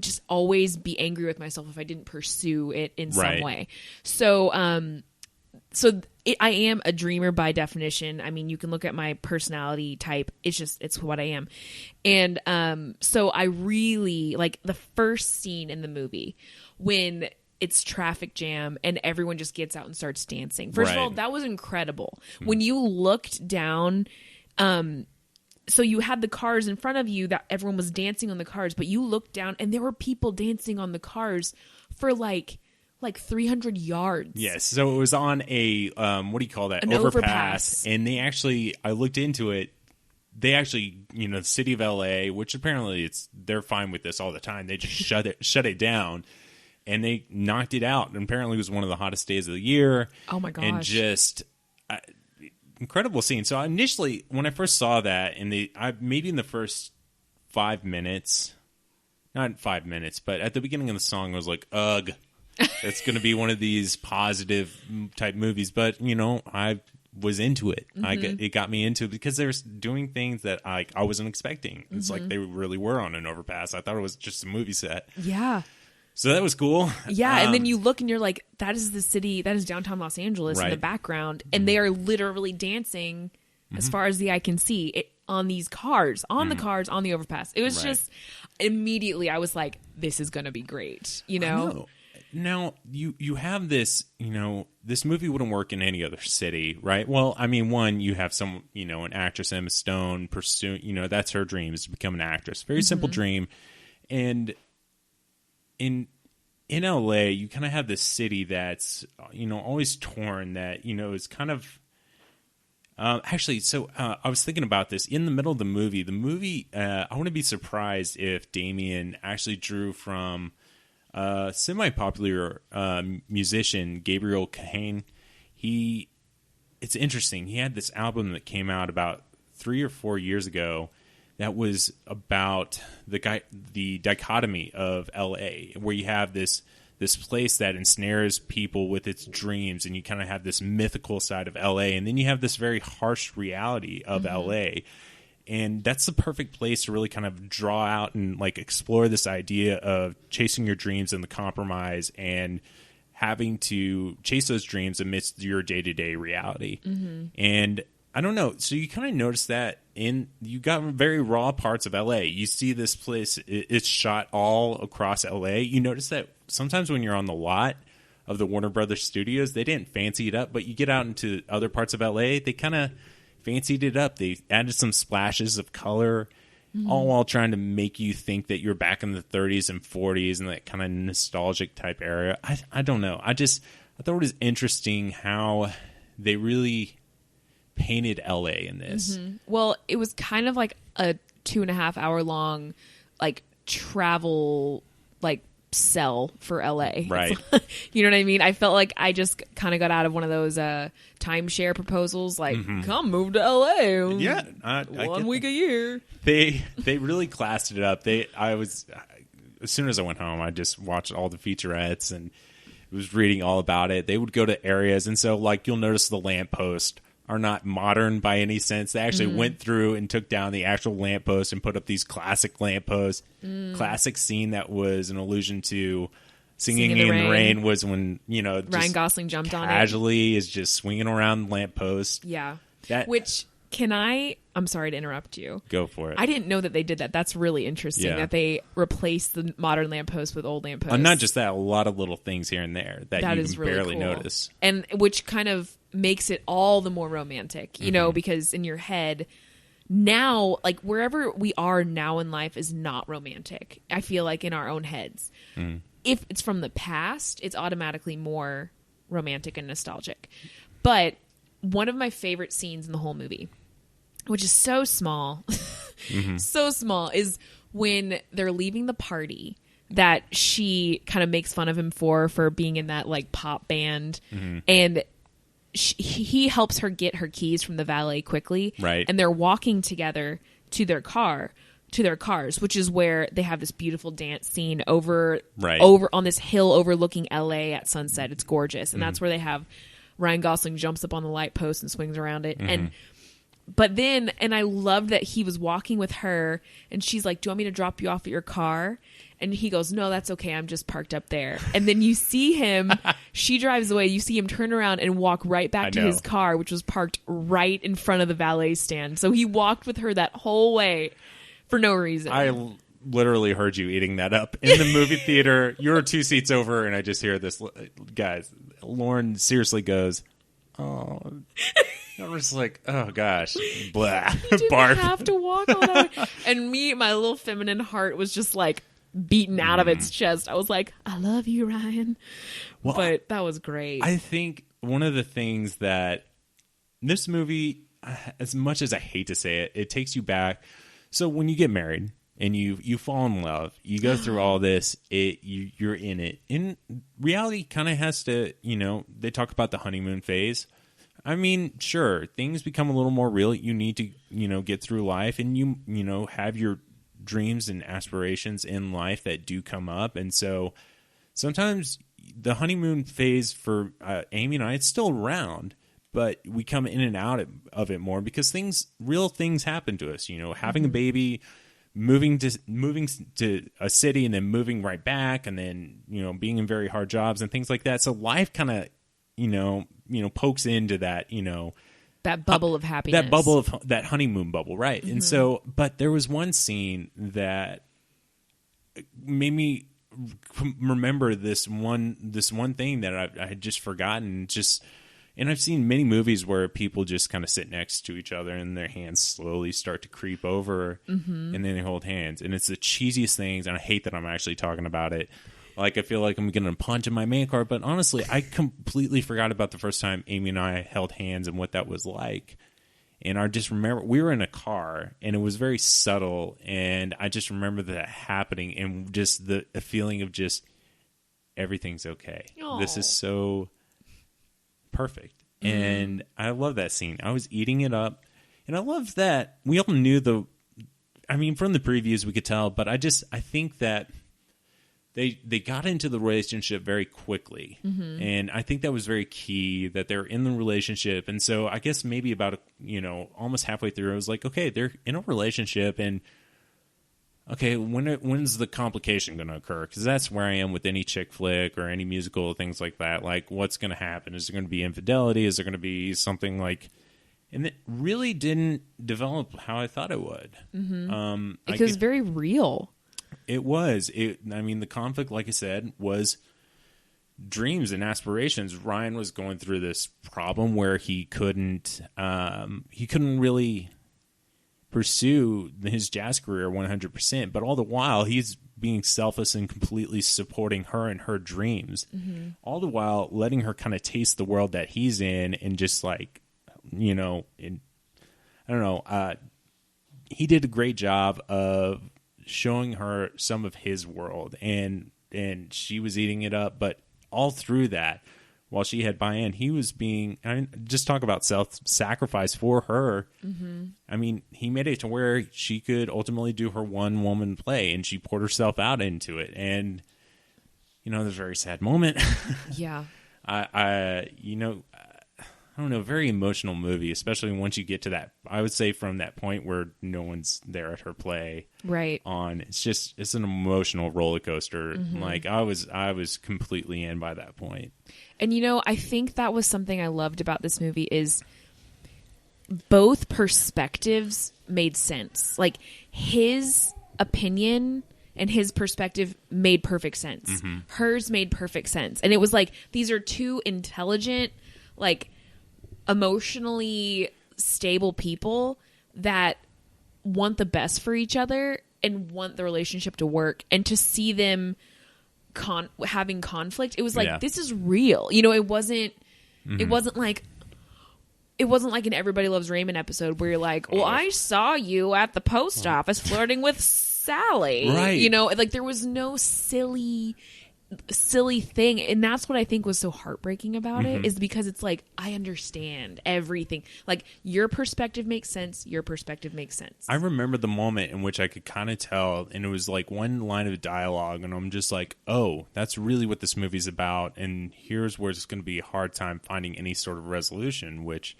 just always be angry with myself if I didn't pursue it in some way. So, I am a dreamer by definition. I mean, you can look at my personality type. It's what I am. And so I really like the first scene in the movie when it's traffic jam and everyone just gets out and starts dancing. First of all, that was incredible. When you looked down, so you had the cars in front of you that everyone was dancing on the cars, but you looked down and there were people dancing on the cars for like 300 yards. Yes. So it was on a, what do you call that? An overpass. And I looked into it. They actually, the city of LA, which apparently they're fine with this all the time. They just shut it down and they knocked it out. And apparently it was one of the hottest days of the year. Oh my gosh. And just incredible scene. So initially when I first saw that maybe in the first 5 minutes, not 5 minutes, but at the beginning of the song, I was like, ugh. It's going to be one of these positive type movies, but I was into it. It got me into it because they're doing things that I wasn't expecting. It's like they really were on an overpass. I thought it was just a movie set. Yeah. So that was cool. Yeah, and then you look and you're like, that is the city, that is downtown Los Angeles in the background, and they are literally dancing as far as the eye can see on these cars, on the overpass. It was just immediately I was like, this is going to be great, I know. Now, you have this, this movie wouldn't work in any other city, right? Well, I mean, one, you have some, an actress, Emma Stone, pursuing, that's her dream, is to become an actress. Very simple dream. And in LA, you kind of have this city that's, always torn, that, is kind of, actually, so I was thinking about this. In the middle of the movie, I wouldn't be surprised if Damien actually drew from semi-popular musician Gabriel Kahane. It's interesting. He had this album that came out about 3 or 4 years ago that was about the dichotomy of LA, where you have this place that ensnares people with its dreams, and you kind of have this mythical side of LA, and then you have this very harsh reality of LA. And that's the perfect place to really kind of draw out and like explore this idea of chasing your dreams and the compromise and having to chase those dreams amidst your day-to-day reality. And I don't know. So you kind of notice that you got very raw parts of LA. You see this place, it's shot all across LA. You notice that sometimes when you're on the lot of the Warner Brothers studios, they didn't fancy it up, but you get out into other parts of LA, they kind of fancied it up. They added some splashes of color, all while trying to make you think that you're back in the 30s and 40s and that kind of nostalgic type era. I don't know. I thought it was interesting how they really painted LA in this. Well, it was kind of like a 2.5 hour long, like travel, like sell for LA. Right. You know what I mean? I felt like I just kind of got out of one of those timeshare proposals, like, come move to LA. Yeah. One week a year. They really classed it up. As soon as I went home, I just watched all the featurettes and was reading all about it. They would go to areas, and so like you'll notice the lampposts are not modern by any sense. They actually went through and took down the actual lamppost and put up these classic lampposts. Classic scene that was an allusion to Singing in the Rain was when, Ryan Gosling jumped on it. Casually is just swinging around the lamppost. Yeah. Which I'm sorry to interrupt you. Go for it. I didn't know that they did that. That's really interesting that they replaced the modern lamppost with old lampposts. Not just that, a lot of little things here and there that you is can really barely cool. notice. And which kind of makes it all the more romantic, you know, because in your head now, like wherever we are now in life is not romantic. I feel like in our own heads. If it's from the past, it's automatically more romantic and nostalgic. But one of my favorite scenes in the whole movie, which is so small, so small, is when they're leaving the party that she kind of makes fun of him for being in that like pop band. And he helps her get her keys from the valet quickly. Right. And they're walking together to their cars, which is where they have this beautiful dance scene over on this hill overlooking LA at sunset. It's gorgeous. And that's where they have Ryan Gosling jumps up on the light post and swings around it. But then I loved that he was walking with her and she's like, do you want me to drop you off at your car? And he goes, no, that's okay. I'm just parked up there. And then you see him, she drives away. You see him turn around and walk right back to his car, which was parked right in front of the valet stand. So he walked with her that whole way for no reason. I literally heard you eating that up in the movie theater. You're 2 seats over and I just hear this. Guys, Lauren seriously goes, oh. I was like, oh gosh, blah. You didn't have to walk all that way. And me, my little feminine heart was just like beaten out of its chest. I was like, I love you, Ryan. Well, but that was great. I think one of the things that this movie, as much as I hate to say it, it takes you back. So when you get married and you fall in love, you go through all this, you're in it. In reality, kind of has to, they talk about the honeymoon phase. I mean, sure, things become a little more real. You need to, get through life and you have your dreams and aspirations in life that do come up. And so sometimes the honeymoon phase for Amy and I, it's still around, but we come in and out of it more because real things happen to us, having a baby, moving to a city and then moving right back and then, being in very hard jobs and things like that. So life kind of, pokes into that, that bubble of happiness, that bubble of that honeymoon bubble. Right. And so, but there was one scene that made me remember this one thing that I had just forgotten. And I've seen many movies where people just kind of sit next to each other and their hands slowly start to creep over and then they hold hands. And it's the cheesiest things. And I hate that I'm actually talking about it. Like, I feel like I'm going to punch in my man card. But honestly, I completely forgot about the first time Amy and I held hands and what that was like. And I just remember we were in a car and it was very subtle. And I just remember that happening and just the feeling of just everything's okay. Aww. This is so perfect. And I love that scene. I was eating it up. And I love that we all knew from the previews we could tell. But I think that they got into the relationship very quickly. And I think that was very key that they're in the relationship. And so I guess maybe about, almost halfway through, I was like, okay, they're in a relationship and okay, when's the complication going to occur? Because that's where I am with any chick flick or any musical, things like that. Like, what's going to happen? Is there going to be infidelity? Is there going to be something like... And it really didn't develop how I thought it would. It was very real. It was. The conflict, like I said, was dreams and aspirations. Ryan was going through this problem where he couldn't really pursue his jazz career 100%, but all the while he's being selfless and completely supporting her and her dreams. All the while letting her kind of taste the world that he's in and just like, I don't know. He did a great job of showing her some of his world and she was eating it up, but all through that, while she had buy-in, he was just talk about self-sacrifice for her. He made it to where she could ultimately do her one-woman play, and she poured herself out into it. And, there's a very sad moment. Yeah. I don't know, very emotional movie, especially once you get to that, I would say from that point where no one's there at her play. Right. It's an emotional roller coaster. Like I was completely in by that point. And I think that was something I loved about this movie is both perspectives made sense. Like his opinion and his perspective made perfect sense. Hers made perfect sense. And it was like, these are two intelligent, like emotionally stable people that want the best for each other and want the relationship to work. And to see them having conflict, it was like, this is real. You know, it wasn't like an Everybody Loves Raymond episode where you're like, well, I saw you at the post office flirting with Sally. Right. You know, like there was no silly thing. And that's what I think was so heartbreaking about it, is because it's like, I understand everything. Like your perspective makes sense. Your perspective makes sense. I remember the moment in which I could kind of tell, and it was like one line of dialogue, and I'm just like, oh, that's really what this movie's about. And here's where it's going to be a hard time finding any sort of resolution, which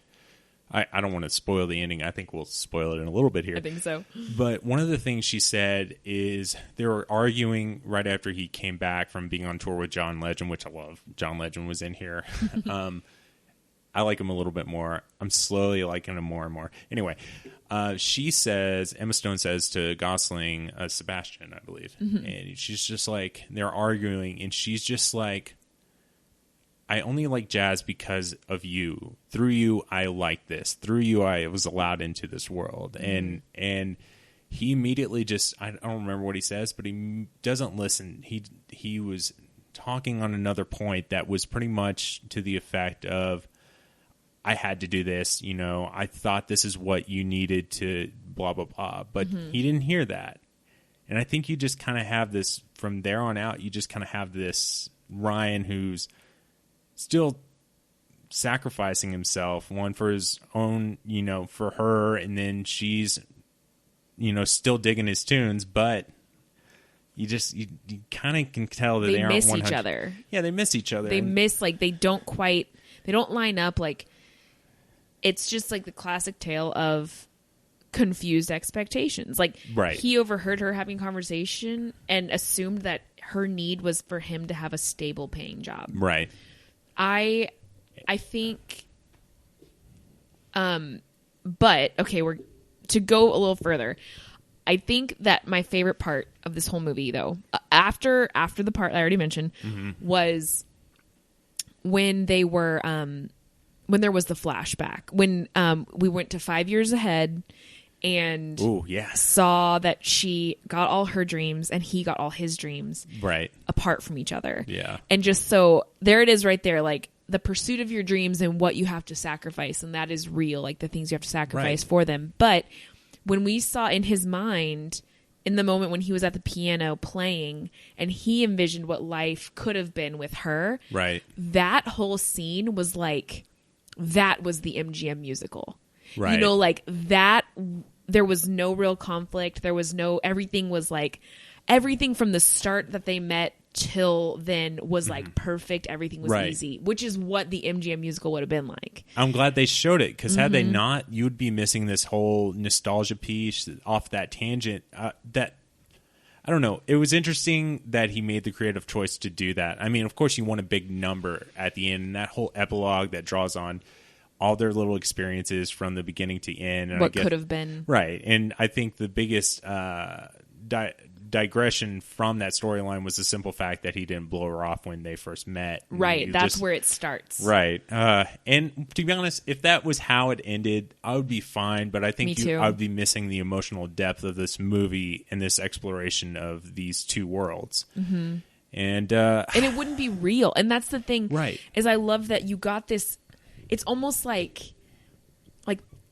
I don't want to spoil the ending. I think we'll spoil it in a little bit here. I think so. But one of the things she said is they were arguing right after he came back from being on tour with John Legend, which I love. John Legend was in here. I like him a little bit more. I'm slowly liking him more and more. Anyway, she says, Emma Stone says to Gosling, Sebastian, I believe. And she's just like, they're arguing, and she's just like, I only like jazz because of you. Through you, I like this. Through you, I was allowed into this world. And he immediately just, I don't remember what he says, but he doesn't listen. He was talking on another point that was pretty much to the effect of, I had to do this. You know, I thought this is what you needed to blah, blah, blah. But he didn't hear that. And I think you just kind of have this, from there on out, you just kind of have this Ryan who's still sacrificing himself, one for his own, you know, for her, and then she's, you know, still digging his tunes, but you kind of can tell that they aren't miss each other. Yeah, they miss each other. They miss, like, they don't line up. Like, it's just like the classic tale of confused expectations. Like, he overheard her having conversation and assumed that her need was for him to have a stable paying job. Right. I think, but okay, to go a little further. I think that my favorite part of this whole movie, though, after the part I already mentioned, was when they were, when there was the flashback, when we went to 5 years ahead and saw that she got all her dreams and he got all his dreams apart from each other. Yeah. And just so there it is right there, like the pursuit of your dreams and what you have to sacrifice. And that is real, like the things you have to sacrifice for them. But when we saw in his mind, in the moment when he was at the piano playing and he envisioned what life could have been with her, that whole scene was like, that was the MGM musical. You know, like that, there was no real conflict. There was everything was like, everything from the start that they met till then was like perfect. Everything was easy, which is what the MGM musical would have been like. I'm glad they showed it, because had they not, you'd be missing this whole nostalgia piece off that tangent. That, I don't know. It was interesting that he made the creative choice to do that. I mean, of course, you want a big number at the end, and that whole epilogue that draws on all their little experiences from the beginning to end. And what could have been. Right. And I think the biggest digression from that storyline was the simple fact that he didn't blow her off when they first met. Right. That's where it starts. Right. And to be honest, if that was how it ended, I would be fine. But I think I would be missing the emotional depth of this movie and this exploration of these two worlds. And it wouldn't be real. And that's the thing. Right. Is I love that you got this. It's almost like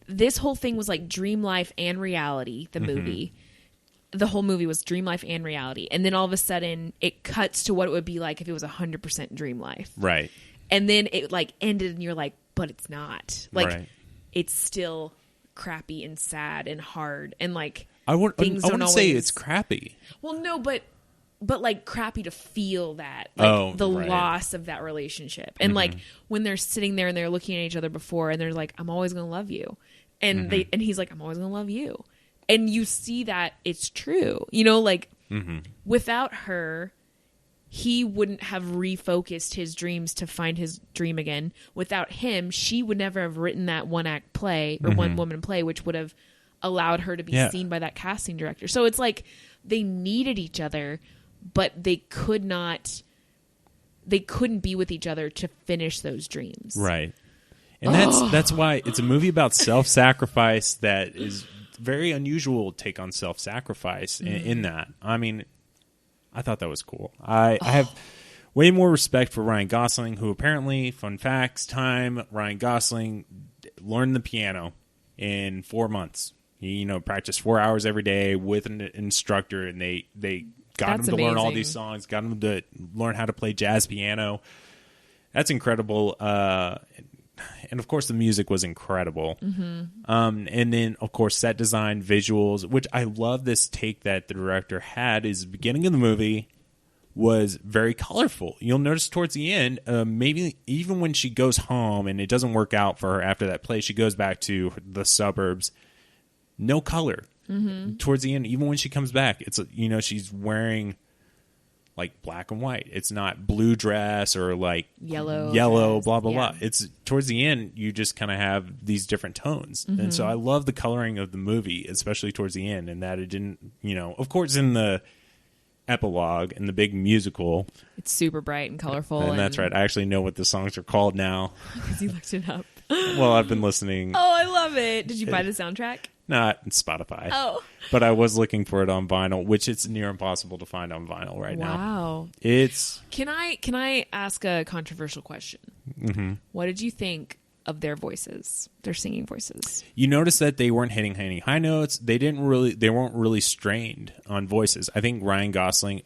this whole thing was like dream life and reality, the movie. The whole movie was dream life and reality. And then all of a sudden it cuts to what it would be like if it was 100% dream life. Right. And then it like ended and you're like, but it's not. Like it's still crappy and sad and hard. And like I wouldn't say it's crappy. Well, no, but like crappy to feel that, like loss of that relationship. And like when they're sitting there and they're looking at each other before and they're like, I'm always going to love you. And and he's like, I'm always going to love you. And you see that it's true, you know, like without her, he wouldn't have refocused his dreams to find his dream again. Without him, she would never have written that one-act play or one-woman play, which would have allowed her to be seen by that casting director. So it's like they needed each other, but they couldn't be with each other to finish those dreams. Right. And that's why it's a movie about self-sacrifice that is very unusual take on self-sacrifice in that. I mean, I thought that was cool. I have way more respect for Ryan Gosling, who apparently, fun facts time, Ryan Gosling learned the piano in 4 months. He, practiced 4 hours every day with an instructor, and they got him to learn all these songs, got him to learn how to play jazz piano. That's incredible. And of course, the music was incredible. And then, of course, set design, visuals, which I love this take that the director had is the beginning of the movie was very colorful. You'll notice towards the end, maybe even when she goes home and it doesn't work out for her after that play, she goes back to the suburbs. No color. Towards the end, even when she comes back, it's, she's wearing like black and white. It's not blue dress or like yellow, dress. Blah, blah, blah. It's towards the end, you just kind of have these different tones. And so I love the coloring of the movie, especially towards the end, and that it didn't, of course, in the epilogue and the big musical. It's super bright and colorful. And that's right. I actually know what the songs are called now. Because you looked it up. Well, I've been listening. Oh, I love it. Did you buy the soundtrack? Not Spotify. Oh. But I was looking for it on vinyl, which it's near impossible to find on vinyl right now. Wow. It's... Can I ask a controversial question? What did you think of their voices, their singing voices? You notice that they weren't hitting any high notes. They weren't really strained on voices. I think Ryan Gosling,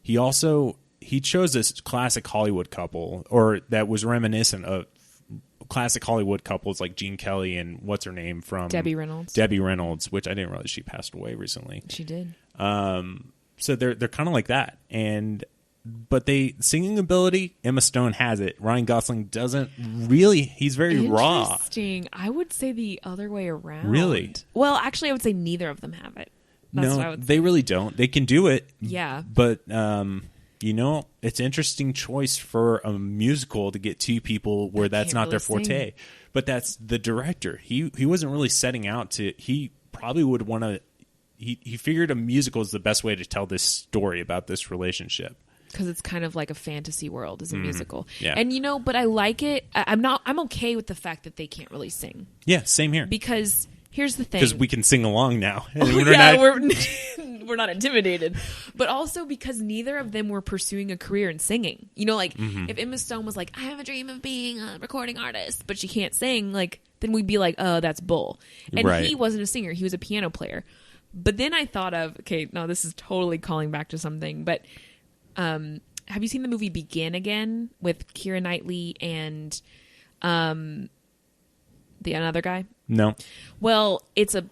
he chose this classic Hollywood couple, or that was reminiscent of classic Hollywood couples like Gene Kelly and what's her name from Debbie Reynolds. Debbie Reynolds, which I didn't realize she passed away recently. She did. So they're kind of like that, but singing ability, Emma Stone has it. Ryan Gosling doesn't really. He's very raw. Interesting. I would say the other way around. Really? Well, actually, I would say neither of them have it. That's what I would say. They really don't. They can do it. Yeah. But it's an interesting choice for a musical to get two people where that's not their forte. Sing. But that's the director. He wasn't really setting out to. He probably would want to. He figured a musical is the best way to tell this story about this relationship. Because it's kind of like a fantasy world as a musical. Yeah. And but I like it. I'm okay with the fact that they can't really sing. Yeah, same here. Because here's the thing. Because we can sing along now. We're not intimidated. But also because neither of them were pursuing a career in singing. If Emma Stone was like, I have a dream of being a recording artist, but she can't sing, then we'd be like, oh, that's bull. And he wasn't a singer. He was a piano player. But then I thought of, okay, no, this is totally calling back to something, but have you seen the movie Begin Again with Keira Knightley and the another guy? No. Well, it's a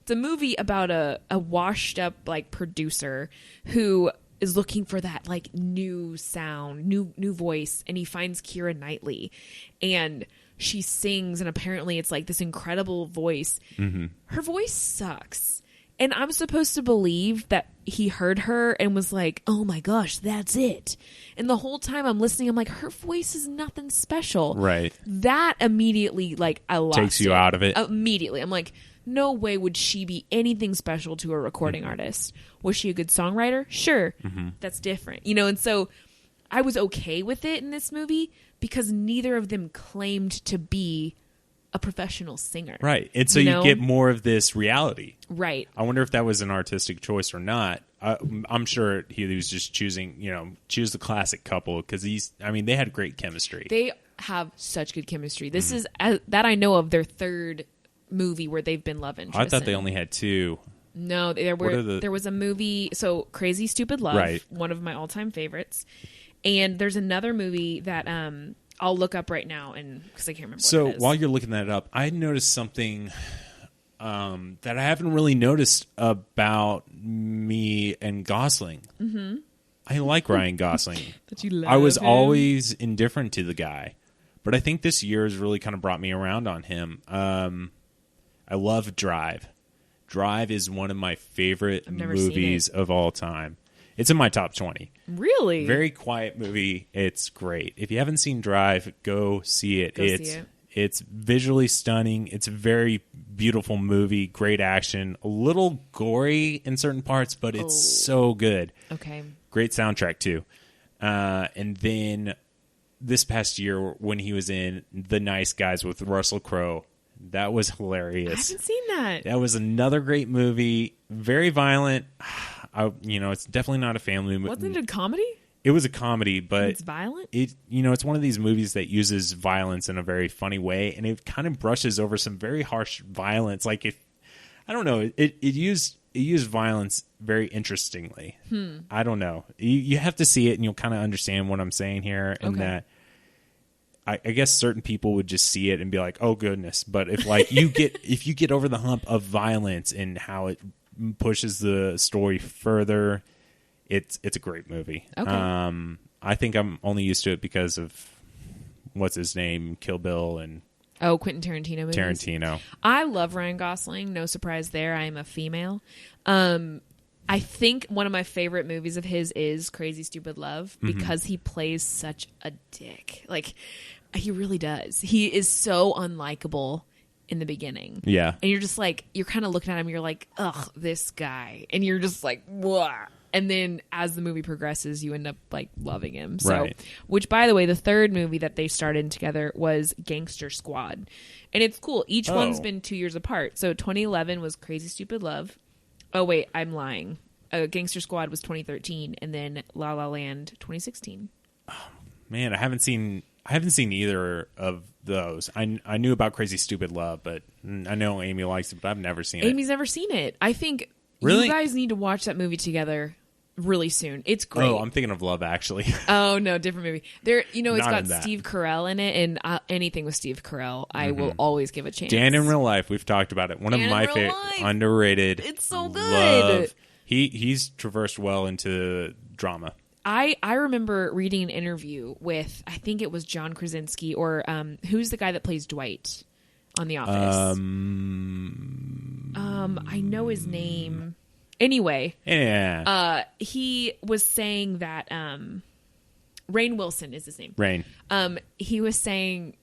movie about a washed up producer who is looking for that new sound, new voice, and he finds Keira Knightley and she sings, and apparently it's this incredible voice. Her voice sucks. And I'm supposed to believe that he heard her and was like, oh my gosh, that's it. And the whole time I'm listening, I'm like, her voice is nothing special. Right. That immediately, I lost Takes you out of it. Immediately. I'm like, no way would she be anything special to a recording artist. Was she a good songwriter? Sure. That's different. And so I was okay with it in this movie because neither of them claimed to be a professional singer. Right. And so you get more of this reality. Right. I wonder if that was an artistic choice or not. I'm sure he was just choosing, choose the classic couple because they had great chemistry. They have such good chemistry. This is, that I know of, their third movie where they've been love interests. I thought they only had two. No, there was a movie, so Crazy Stupid Love, right. One of my all-time favorites. And there's another movie that I'll look up right now because I can't remember what it is. While you're looking that up, I noticed something that I haven't really noticed about me and Gosling. I like Ryan Gosling. That you love I was him. always indifferent to the guy. But I think this year has really kind of brought me around on him. I love Drive. Drive is one of my favorite movies of all time. It's in my top 20. Really? Very quiet movie. It's great. If you haven't seen Drive, go see it. It's visually stunning. It's a very beautiful movie. Great action. A little gory in certain parts, but it's so good. Okay. Great soundtrack, too. And then this past year when he was in The Nice Guys with Russell Crowe, that was hilarious. I haven't seen that. That was another great movie. Very violent. It's definitely not a family movie. Wasn't it a comedy? It was a comedy, but it's violent. It's one of these movies that uses violence in a very funny way, and it kind of brushes over some very harsh violence. Like it used violence very interestingly. I don't know. You have to see it, and you'll kind of understand what I'm saying here, and that I guess certain people would just see it and be like, "Oh goodness!" But if if you get over the hump of violence and how it pushes the story further. It's a great movie. Okay. I think I'm only used to it because of what's his name, Kill Bill and Quentin Tarantino movies. Tarantino. I love Ryan Gosling. No surprise there. I am a female. I think one of my favorite movies of his is Crazy Stupid Love because he plays such a dick. Like he really does. He is so unlikable in the beginning. Yeah. And you're just like, you're kind of looking at him, you're like, ugh, this guy. And you're just like, wah. And then as the movie progresses, you end up like loving him. So, which by the way, the third movie that they starred in together was Gangster Squad. And it's cool. Each one's been 2 years apart. So 2011 was Crazy Stupid Love. Oh wait, I'm lying. Gangster Squad was 2013 and then La La Land 2016. Oh, man, I haven't seen either of those. I knew about Crazy Stupid Love, but I know Amy likes it, but I've never seen it. Amy's never seen it. I think you guys need to watch that movie together really soon. It's great. Oh, I'm thinking of Love Actually. Oh no, different movie. It's got Steve Carell in it, and anything with Steve Carell, I will always give a chance. Dan in Real Life, we've talked about it. One of my favorite, underrated. It's so good. He's traversed well into drama. I remember reading an interview with, I think it was John Krasinski or who's the guy that plays Dwight on The Office? I know his name. Anyway, he was saying that Rainn Wilson is his name. Rainn. He was saying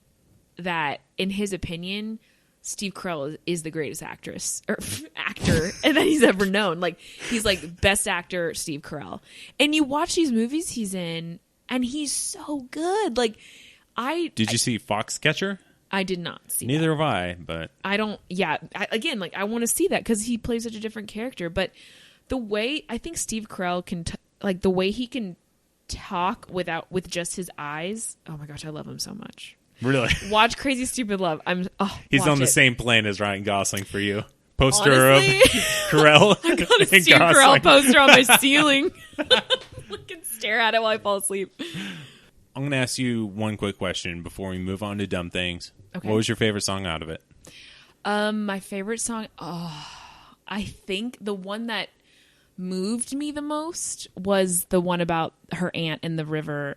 that in his opinion, Steve Carell is the greatest actor that he's ever known. Like he's like best actor Steve Carell. And you watch these movies he's in, and he's so good. Like Did you see Foxcatcher? I did not see. Neither have I, but I don't. Yeah, I want to see that because he plays such a different character. But the way I think Steve Carell can, the way he can talk with just his eyes. Oh my gosh, I love him so much. Really? Watch Crazy Stupid Love. He's on the same plane as Ryan Gosling for you. Poster of Carell. I got a Steve Carell poster on my ceiling. I can stare at it while I fall asleep. I'm going to ask you one quick question before we move on to dumb things. Okay. What was your favorite song out of it? My favorite song, I think the one that moved me the most was the one about her aunt and the river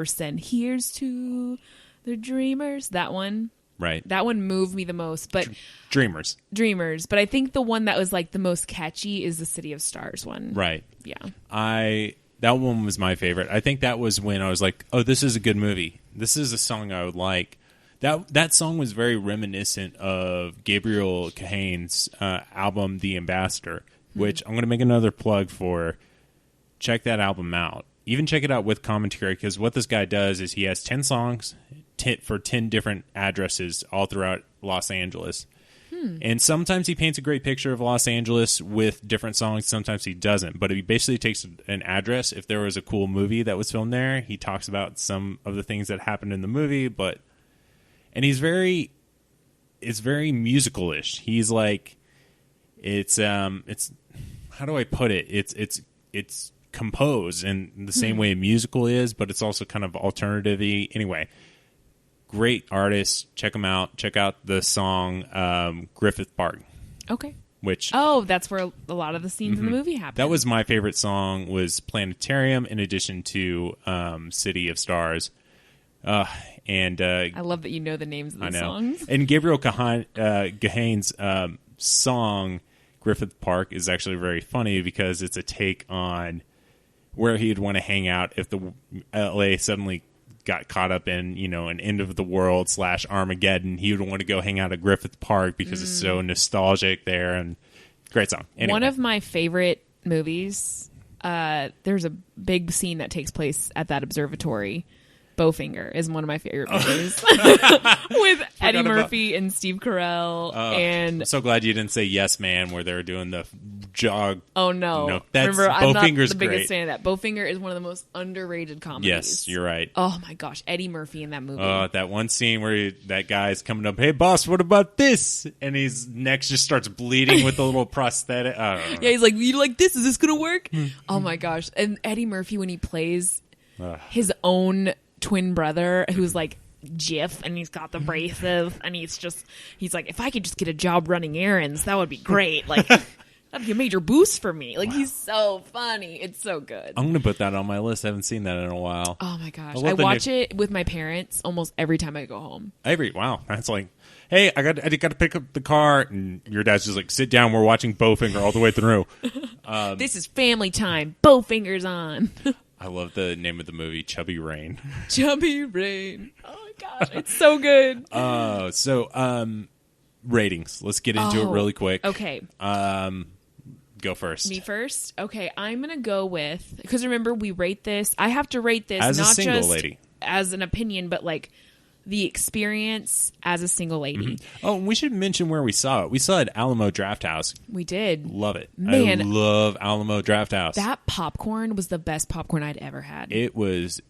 said, "Here's to the dreamers." That one. Right. That one moved me the most. But Dreamers. But I think the one that was like the most catchy is the City of Stars one. Right. Yeah. That one was my favorite. I think that was when I was like, oh, this is a good movie. This is a song I would like. That song was very reminiscent of Gabriel Cahane's album, The Ambassador, which I'm going to make another plug for. Check that album out. Even check it out with commentary, because what this guy does is he has 10 songs for 10 different addresses all throughout Los Angeles. And sometimes he paints a great picture of Los Angeles with different songs. Sometimes he doesn't. But he basically takes an address. If there was a cool movie that was filmed there, he talks about some of the things that happened in the movie. And it's very musical-ish. He's like, it's how do I put it? It's composed in the same way a musical is, but it's also kind of alternative-y. Anyway, great artist. Check him out. Check out the song Griffith Park. Okay. That's where a lot of the scenes in the movie happen. That was my favorite song, was Planetarium, in addition to City of Stars. And I love that you know the names of the songs. And Gabriel Cahane's song Griffith Park is actually very funny because it's a take on where he'd want to hang out if the LA suddenly got caught up in, an end of the world / Armageddon. He would want to go hang out at Griffith Park because it's so nostalgic there, and great song. Anyway. One of my favorite movies, there's a big scene that takes place at that observatory. Bowfinger is one of my favorite movies with Eddie Murphy and Steve Carell. I'm so glad you didn't say Yes Man, where they were doing the jog. Oh no! Remember, I'm not Bowfinger's the biggest great. fan of that. Bowfinger is one of the most underrated comedies. Yes, you're right. Oh my gosh, Eddie Murphy in that movie. That one scene where that guy's coming up, hey boss, what about this? And his neck just starts bleeding with a little prosthetic. Yeah, he's like, you like this? Is this gonna work? Oh my gosh! And Eddie Murphy, when he plays his own twin brother, who's like Jiff, and he's got the braces, and he's like, if I could just get a job running errands, that would be great. Like, that'd be a major boost for me. Like, he's so funny. It's so good. I'm gonna put that on my list. I haven't seen that in a while. Oh my gosh, I watch it with my parents almost every time I go home. Wow, that's like, hey, I got to pick up the car, and your dad's just like, sit down. We're watching Bowfinger all the way through. This is family time. Bowfinger's on. I love the name of the movie, Chubby Rain. Chubby Rain. Oh my gosh, it's so good. Ratings. Let's get into it really quick. Okay. Go first. Me first? Okay, I'm going to go with, because remember, we rate this. I have to rate this as not a single just lady, as an opinion, but like the experience as a single lady. Mm-hmm. Oh, we should mention where we saw it. We saw it at Alamo Drafthouse. We did. Love it. Man, I love Alamo Drafthouse. That popcorn was the best popcorn I'd ever had. It was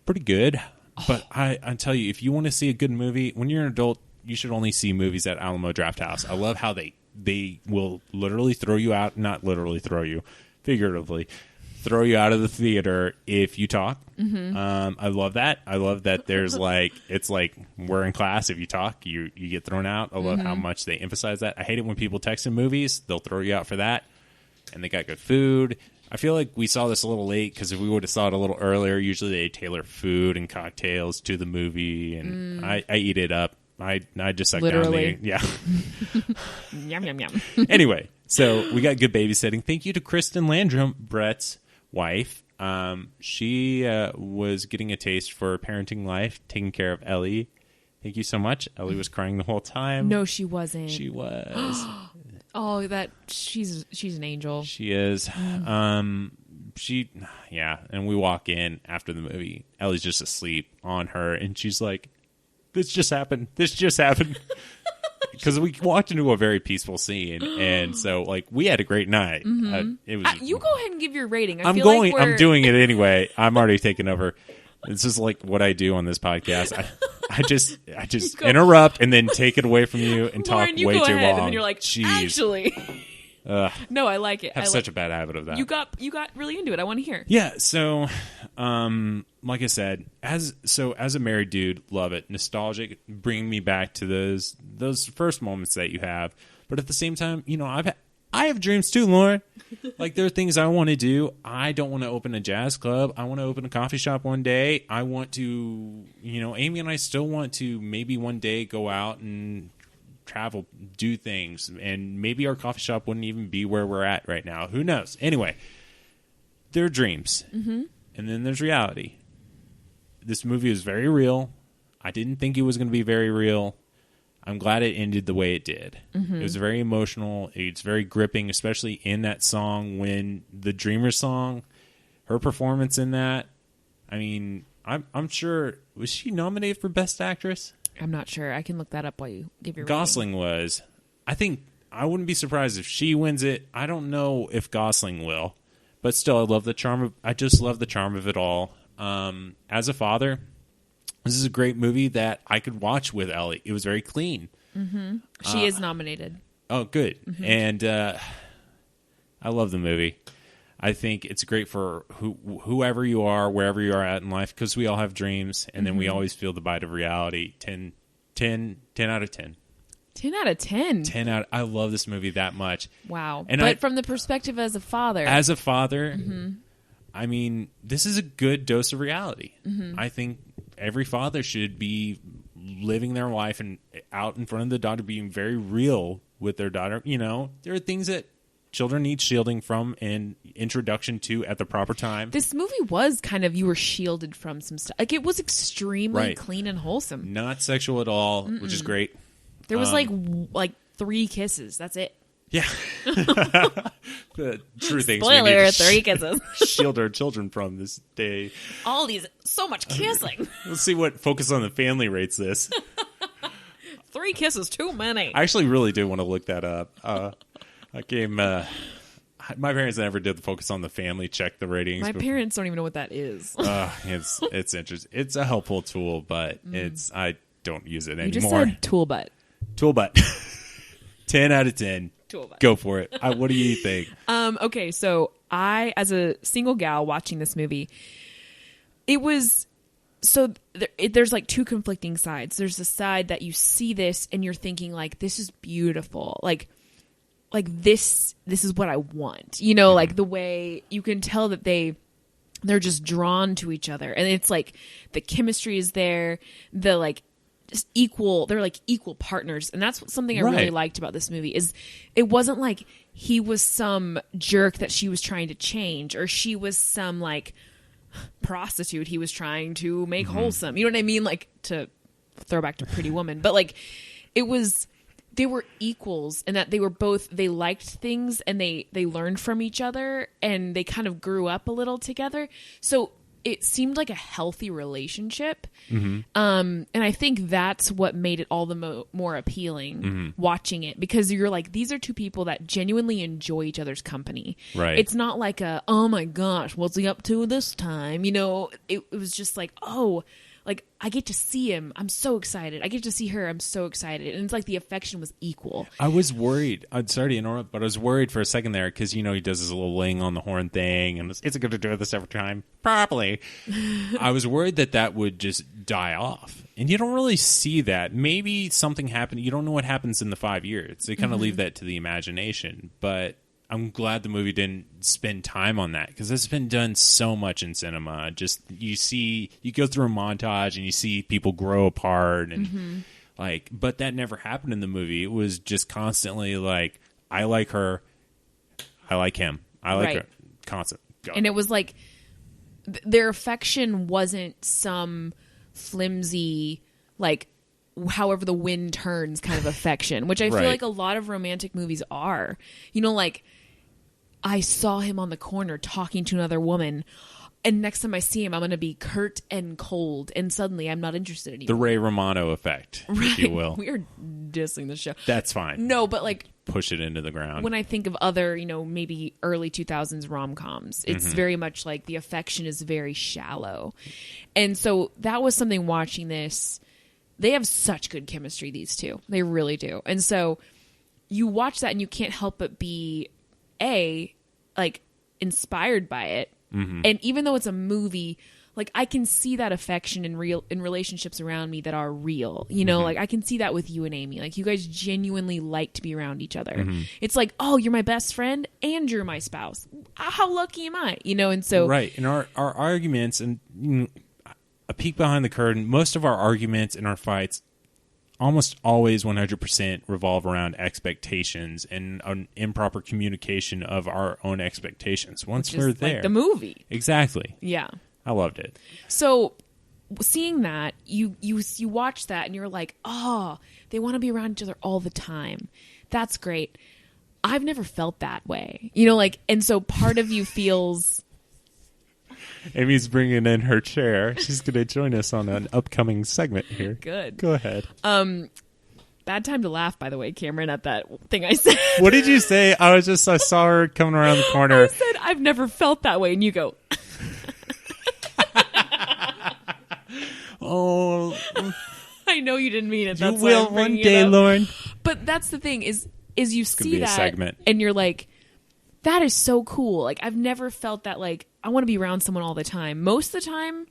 pretty good. But I tell you, if you want to see a good movie, when you're an adult, you should only see movies at Alamo Drafthouse. I love how they will literally throw you out, not literally throw you, figuratively throw you out of the theater if you talk. Mm-hmm. I love that. I love that there's like, it's like we're in class. If you talk, you get thrown out. I love how much they emphasize that. I hate it when people text in movies. They'll throw you out for that. And they got good food. I feel like we saw this a little late because if we would have saw it a little earlier, usually they tailor food and cocktails to the movie, and I eat it up. I just suck Literally. down the Yum, yum, yum. Anyway, so we got good babysitting. Thank you to Kristen Landrum, Brett's wife. She was getting a taste for parenting life, taking care of Ellie. Thank you so much. Ellie was crying the whole time. No, she wasn't. She was. Oh, she's an angel. She is. And we walk in after the movie. Ellie's just asleep on her, and she's like, This just happened. Because we walked into a very peaceful scene, and so like we had a great night. Mm-hmm. It was. You go ahead and give your rating. I'm doing it anyway. I'm already taking over. This is like what I do on this podcast. I just interrupt and then take it away from you and talk Lauren, you way go too ahead, long. and then you're like, Jeez. actually. No, I like it. I have such a bad habit of that. You got really into it. I want to hear. Yeah. So, like I said, as a married dude, love it. Nostalgic, bringing me back to those first moments that you have. But at the same time, I have dreams too, Lauren. Like there are things I want to do. I don't want to open a jazz club. I want to open a coffee shop one day. I want to, Amy and I still want to maybe one day go out and travel, do things, and maybe our coffee shop wouldn't even be where we're at right now. Who knows? Anyway, there are dreams, and then there's reality. This movie is very real. I didn't think it was going to be very real. I'm glad it ended the way it did. It was very emotional. It's very gripping, especially in that song when the Dreamer song, her performance in that. I mean, I'm sure, was she nominated for Best Actress? I'm not sure. I can look that up while you give your Gosling was. I think I wouldn't be surprised if she wins it. I don't know if Gosling will, but still, I just love the charm of it all. As a father, this is a great movie that I could watch with Ellie. It was very clean. Mm-hmm. She is nominated. Oh, good. Mm-hmm. And I love the movie. I think it's great for whoever you are, wherever you are at in life, because we all have dreams, and then we always feel the bite of reality. 10 out of 10. 10 out of 10. 10 out. I love this movie that much. Wow. And but from the perspective as a father. As a father, I mean, this is a good dose of reality. I think every father should be living their life and out in front of the daughter, being very real with their daughter. There are things that children need shielding from and introduction to at the proper time. This movie was kind of, you were shielded from some stuff. Like, it was extremely clean and wholesome. Not sexual at all, which is great. There was like 3 kisses. That's it. Yeah. The true things Spoiler, we need to 3 kisses. shield our children from this day. All these, so much kissing. Let's see what Focus on the Family rates this. 3 kisses, too many. I actually really do want to look that up. That game, my parents never did the Focus on the Family, check the ratings. My parents don't even know what that is. It's interesting. It's a helpful tool, but I don't use it anymore. You just said tool butt. Tool butt. 10 out of 10. Tool butt. Go for it. What do you think? Okay, so I, as a single gal watching this movie, it was... So there's like 2 conflicting sides. There's the side that you see this and you're thinking like, this is beautiful. Like this is what I want. You know, like the way you can tell that they're just drawn to each other. And it's like the chemistry is there. The like just equal, they're like equal partners. And that's something I really liked about this movie is it wasn't like he was some jerk that she was trying to change, or she was some like prostitute he was trying to make wholesome. You know what I mean? Like, to throw back to Pretty Woman. But like, it was, they were equals, and that they were both, they liked things and they learned from each other, and they kind of grew up a little together. So it seemed like a healthy relationship. And I think that's what made it all the more appealing watching it, because you're like, these are 2 people that genuinely enjoy each other's company. Right. It's not like a, oh my gosh, what's he up to this time? You know, it was just like, oh, like, I get to see him. I'm so excited. I get to see her. I'm so excited. And it's like the affection was equal. I was worried. I'm sorry to interrupt, but I was worried for a second there because, you know, he does his little ling on the horn thing, and is it going to do this every time? Probably. I was worried that would just die off. And you don't really see that. Maybe something happened. You don't know what happens in the 5 years. They kind of leave that to the imagination. But I'm glad the movie didn't spend time on that, because it's been done so much in cinema. Just you go through a montage and you see people grow apart, and like, but that never happened in the movie. It was just constantly like, I like her, I like him, I like her, constant. Go. And it was like their affection wasn't some flimsy, like, however the wind turns kind of affection, which I feel like a lot of romantic movies are. You know, like, I saw him on the corner talking to another woman, and next time I see him, I'm going to be curt and cold, and suddenly I'm not interested anymore. The Ray Romano effect, if you will. We are dissing the show. That's fine. No, but like, push it into the ground. when I think of other, you know, maybe early 2000s rom-coms, it's very much like the affection is very shallow. And so that was something watching this. They have such good chemistry, these 2. They really do. And so you watch that and you can't help but be, like, inspired by it. And even though it's a movie, like, I can see that affection in relationships around me that are real. You know, like, I can see that with you and Amy. Like, you guys genuinely like to be around each other. It's like, oh, you're my best friend and you're my spouse. How lucky am I? You know, and so... Right. And our arguments, and you know, a peek behind the curtain, most of our arguments and our fights almost always 100% revolve around expectations and an improper communication of our own expectations. Once we're there, like the movie, exactly. Yeah, I loved it. So seeing that, you watch that and you're like, oh, they want to be around each other all the time. That's great. I've never felt that way, you know, like, and so part of you feels. Amy's bringing in her chair. She's going to join us on an upcoming segment here. Good. Go ahead. Bad time to laugh, by the way, Cameron, at that thing I said. What did you say? I saw her coming around the corner. I said, I've never felt that way. And you go, oh, I know you didn't mean it. You That's will one day, Lauren. But that's the thing is you see be a that segment. And you're like, that is so cool. Like, I've never felt that, like, I want to be around someone all the time. Most of the time,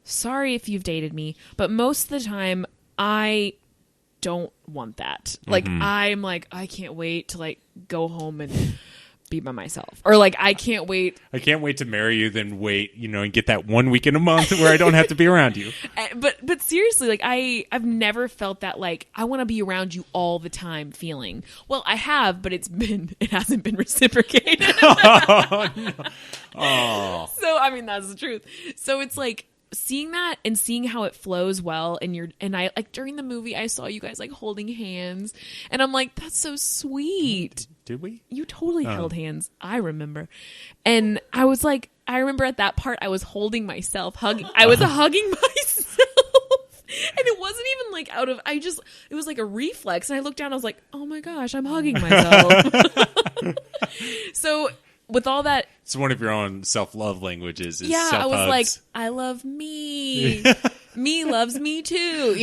sorry if you've dated me, but most of the time, I don't want that. Like, I'm like, I can't wait to, like, go home and be by myself, or like I can't wait. I can't wait to marry you, then wait, and get that 1 week in a month where I don't have to be around you. But seriously, like I've never felt that like I want to be around you all the time feeling. Well, I have, but it hasn't been reciprocated. Oh, no. Oh. So I mean that's the truth. So it's like seeing that and seeing how it flows well, and I like during the movie I saw you guys like holding hands, and I'm like, that's so sweet. Did we? You totally held hands. I remember, and I was like, I remember at that part I was holding myself, I was hugging myself, and it wasn't even like it was like a reflex, and I looked down, I was like, oh my gosh, I'm hugging myself. So. With all that, it's one of your own self-love languages. Is I was self-hugs. like, I love me. Me loves me too,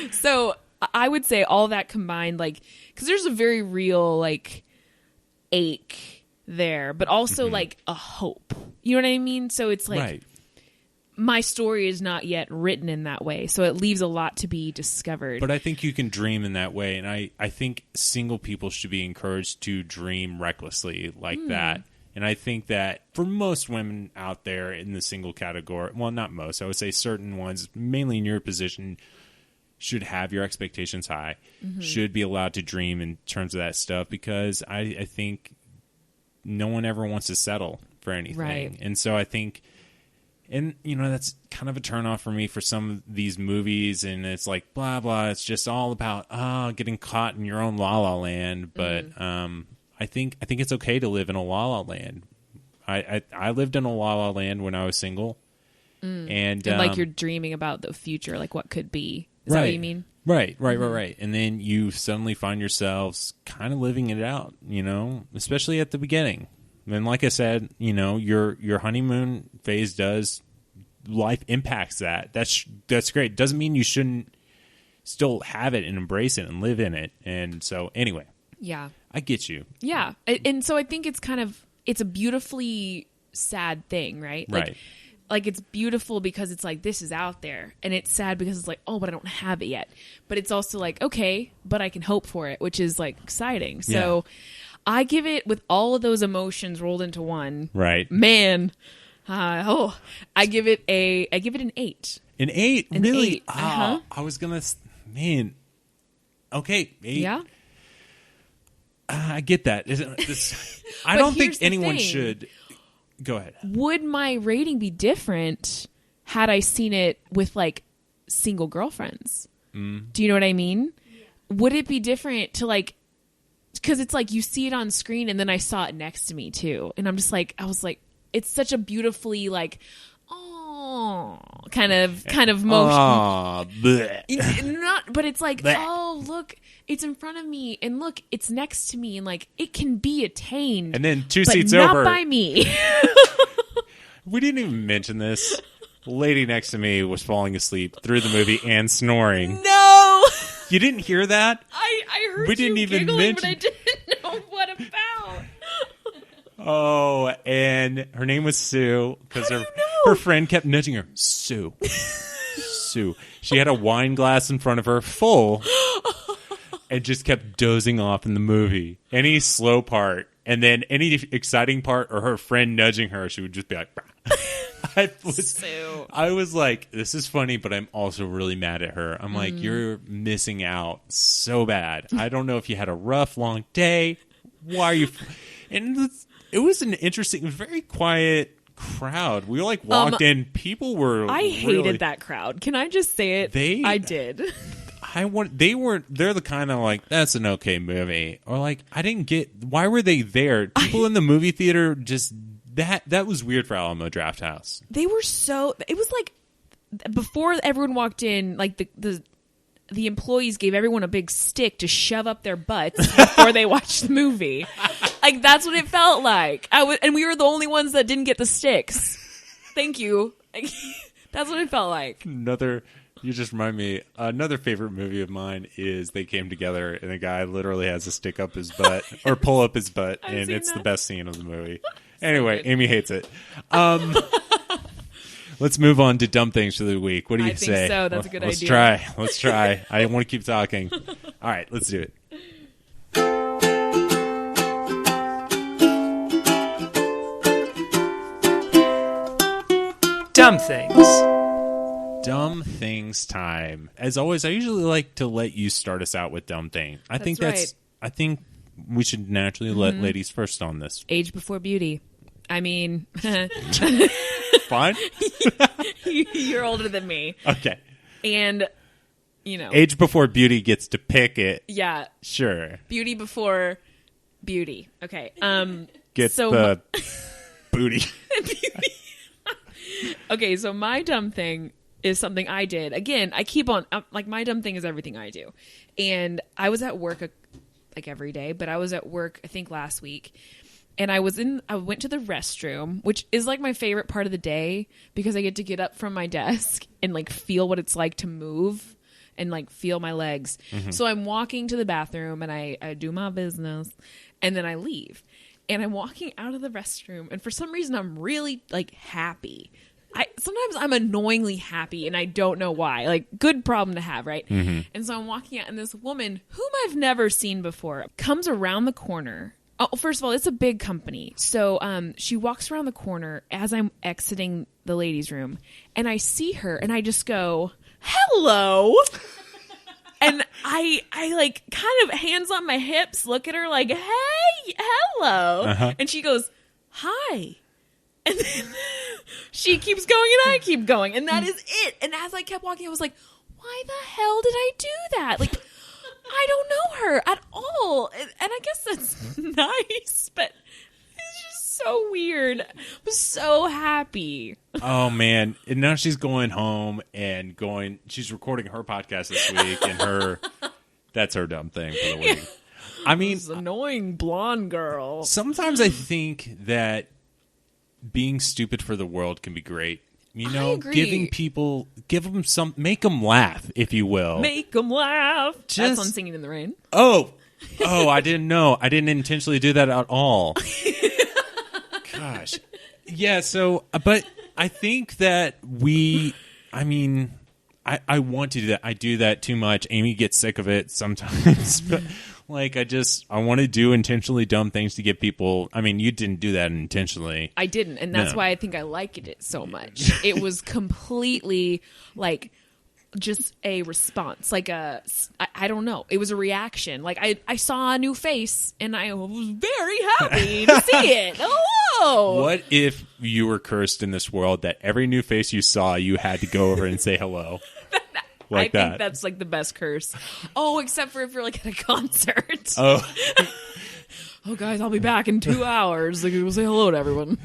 So I would say all that combined, like, because there's a very real like ache there, but also like a hope. You know what I mean? So it's like, right. My story is not yet written in that way, so it leaves a lot to be discovered. But I think you can dream in that way, and I think single people should be encouraged to dream recklessly like that. And I think that for most women out there in the single category, well, not most, I would say certain ones, mainly in your position, should have your expectations high, should be allowed to dream in terms of that stuff, because I think no one ever wants to settle for anything. Right. And so I think... And, that's kind of a turnoff for me for some of these movies, and it's like, blah, blah. It's just all about, getting caught in your own la-la land. But I think it's okay to live in a la-la land. I lived in a la-la land when I was single. And like you're dreaming about the future, like what could be. Is that what you mean? Right. And then you suddenly find yourselves kind of living it out, especially at the beginning. And like I said, your honeymoon phase life impacts that. That's great. Doesn't mean you shouldn't still have it and embrace it and live in it. And so anyway, yeah, I get you. Yeah. And so I think it's a beautifully sad thing, right? Right. Like it's beautiful because it's like, this is out there, and it's sad because it's like, oh, but I don't have it yet. But it's also like, okay, but I can hope for it, which is like exciting. So I give it, with all of those emotions rolled into one. Right. Man. I give it an 8. An 8? An really? 8. Uh-huh. I was going to, man. Okay. 8. Yeah. I get that. I don't think anyone should. Go ahead. Would my rating be different had I seen it with like single girlfriends? Do you know what I mean? Yeah. Would it be different to like, because it's like you see it on screen and then I saw it next to me too, and I was like, it's such a beautifully like, oh, kind of motion. Not, but it's like, oh, look, it's in front of me, and look, it's next to me, and like it can be attained. And then 2 but seats not over, by me. We didn't even mention this. The lady next to me was falling asleep through the movie and snoring. No, you didn't hear that? I heard. We didn't you even giggling, mention. but I didn't know what about. Oh, and her name was Sue because her friend kept nudging her. Sue. She had a wine glass in front of her full and just kept dozing off in the movie. Any slow part and then any exciting part or her friend nudging her, she would just be like, I was like, this is funny, but I'm also really mad at her. I'm like, you're missing out so bad. I don't know if you had a rough, long day. Why are you... And it was an interesting, very quiet crowd. We like walked in. People were. I hated that crowd. Can I just say it? I did. They're the kind of like, that's an okay movie, or like, I didn't get, why were they there? People in the movie theater just that was weird for Alamo Drafthouse. They were it was like before everyone walked in, like the employees gave everyone a big stick to shove up their butts before they watched the movie. Like, that's what it felt like. And we were the only ones that didn't get the sticks. Thank you. That's what it felt like. You just remind me, another favorite movie of mine is They Came Together, and a guy literally has a stick up his butt, or pull up his butt, and it's the best scene of the movie. Anyway, Amy hates it. Let's move on to dumb things for the week. What do you say? I think so. That's a good idea. Let's try. I want to keep talking. All right, let's do it. Dumb things. Dumb things time. As always, I usually like to let you start us out with dumb thing. I think we should naturally let ladies first on this. Age before beauty. I mean, Fine. you're older than me. Okay. And, you know. Age before beauty gets to pick it. Yeah. Sure. Beauty before beauty. Okay. Get so the booty. Okay, so my dumb thing is something I did. Again, I keep on, like, my dumb thing is everything I do. And I was at work, like, every day, but I was at work, I think, last week. And I went to the restroom, which is, like, my favorite part of the day because I get to get up from my desk and, like, feel what it's like to move and, like, feel my legs. Mm-hmm. So I'm walking to the bathroom and I do my business and then I leave. And I'm walking out of the restroom and for some reason I'm really, like, happy. Sometimes I'm annoyingly happy and I don't know why. Like, good problem to have, right? Mm-hmm. And so I'm walking out and this woman, whom I've never seen before, comes around the corner. Oh, first of all, it's a big company. So she walks around the corner as I'm exiting the ladies' room. And I see her and I just go, hello. And I like kind of hands on my hips, look at her like, hey, hello. Uh-huh. And she goes, hi. And then she keeps going and I keep going. And that is it. And as I kept walking, I was like, why the hell did I do that? Like, I don't know her at all. And I guess that's nice, but it's just so weird. I was so happy. Oh, man. And now she's going home and she's recording her podcast this week and that's her dumb thing for the week. Yeah. I mean, this annoying blonde girl. Sometimes I think that being stupid for the world can be great. You know, make them laugh, if you will. Make them laugh. That's on Singing in the Rain. Oh, I didn't know. I didn't intentionally do that at all. Gosh. Yeah, so, but I think that I want to do that. I do that too much. Amy gets sick of it sometimes. But like, I want to do intentionally dumb things to get people. I mean, you didn't do that intentionally. I didn't. And that's why I think I liked it so much. It was completely like just a response. Like I don't know. It was a reaction. Like I saw a new face and I was very happy to see it. Hello. What if you were cursed in this world that every new face you saw, you had to go over and say hello? I think that's like the best curse. Oh, except for if you're like at a concert. Oh. Oh, guys, I'll be back in 2 hours. Like, we'll say hello to everyone.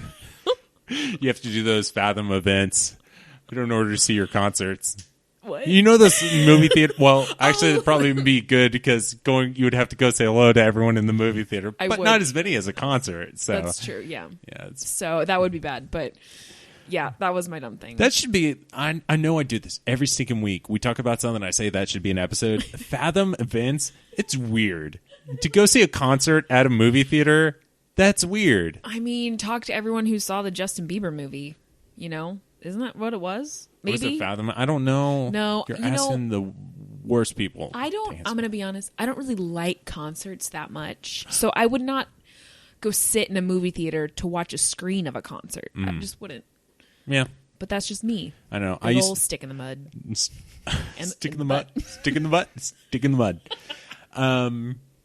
You have to do those Fathom events in order to see your concerts. What? You know this movie theater? Well, actually, it'd probably be good because you would have to go say hello to everyone in the movie theater, but not as many as a concert. So that's true. Yeah. Yeah. So that would be bad, but. Yeah, that was my dumb thing. That should be... I know I do this every stinking week. We talk about something, I say that should be an episode. Fathom events, it's weird. To go see a concert at a movie theater, that's weird. I mean, talk to everyone who saw the Justin Bieber movie. You know? Isn't that what it was? Maybe? Was it Fathom? I don't know. No. You're asking the worst people. I'm going to be honest. I don't really like concerts that much. So I would not go sit in a movie theater to watch a screen of a concert. I just wouldn't. Yeah. But that's just me. I know. Big old stick in the mud. Stick in the mud. Stick in the butt. Stick in the mud.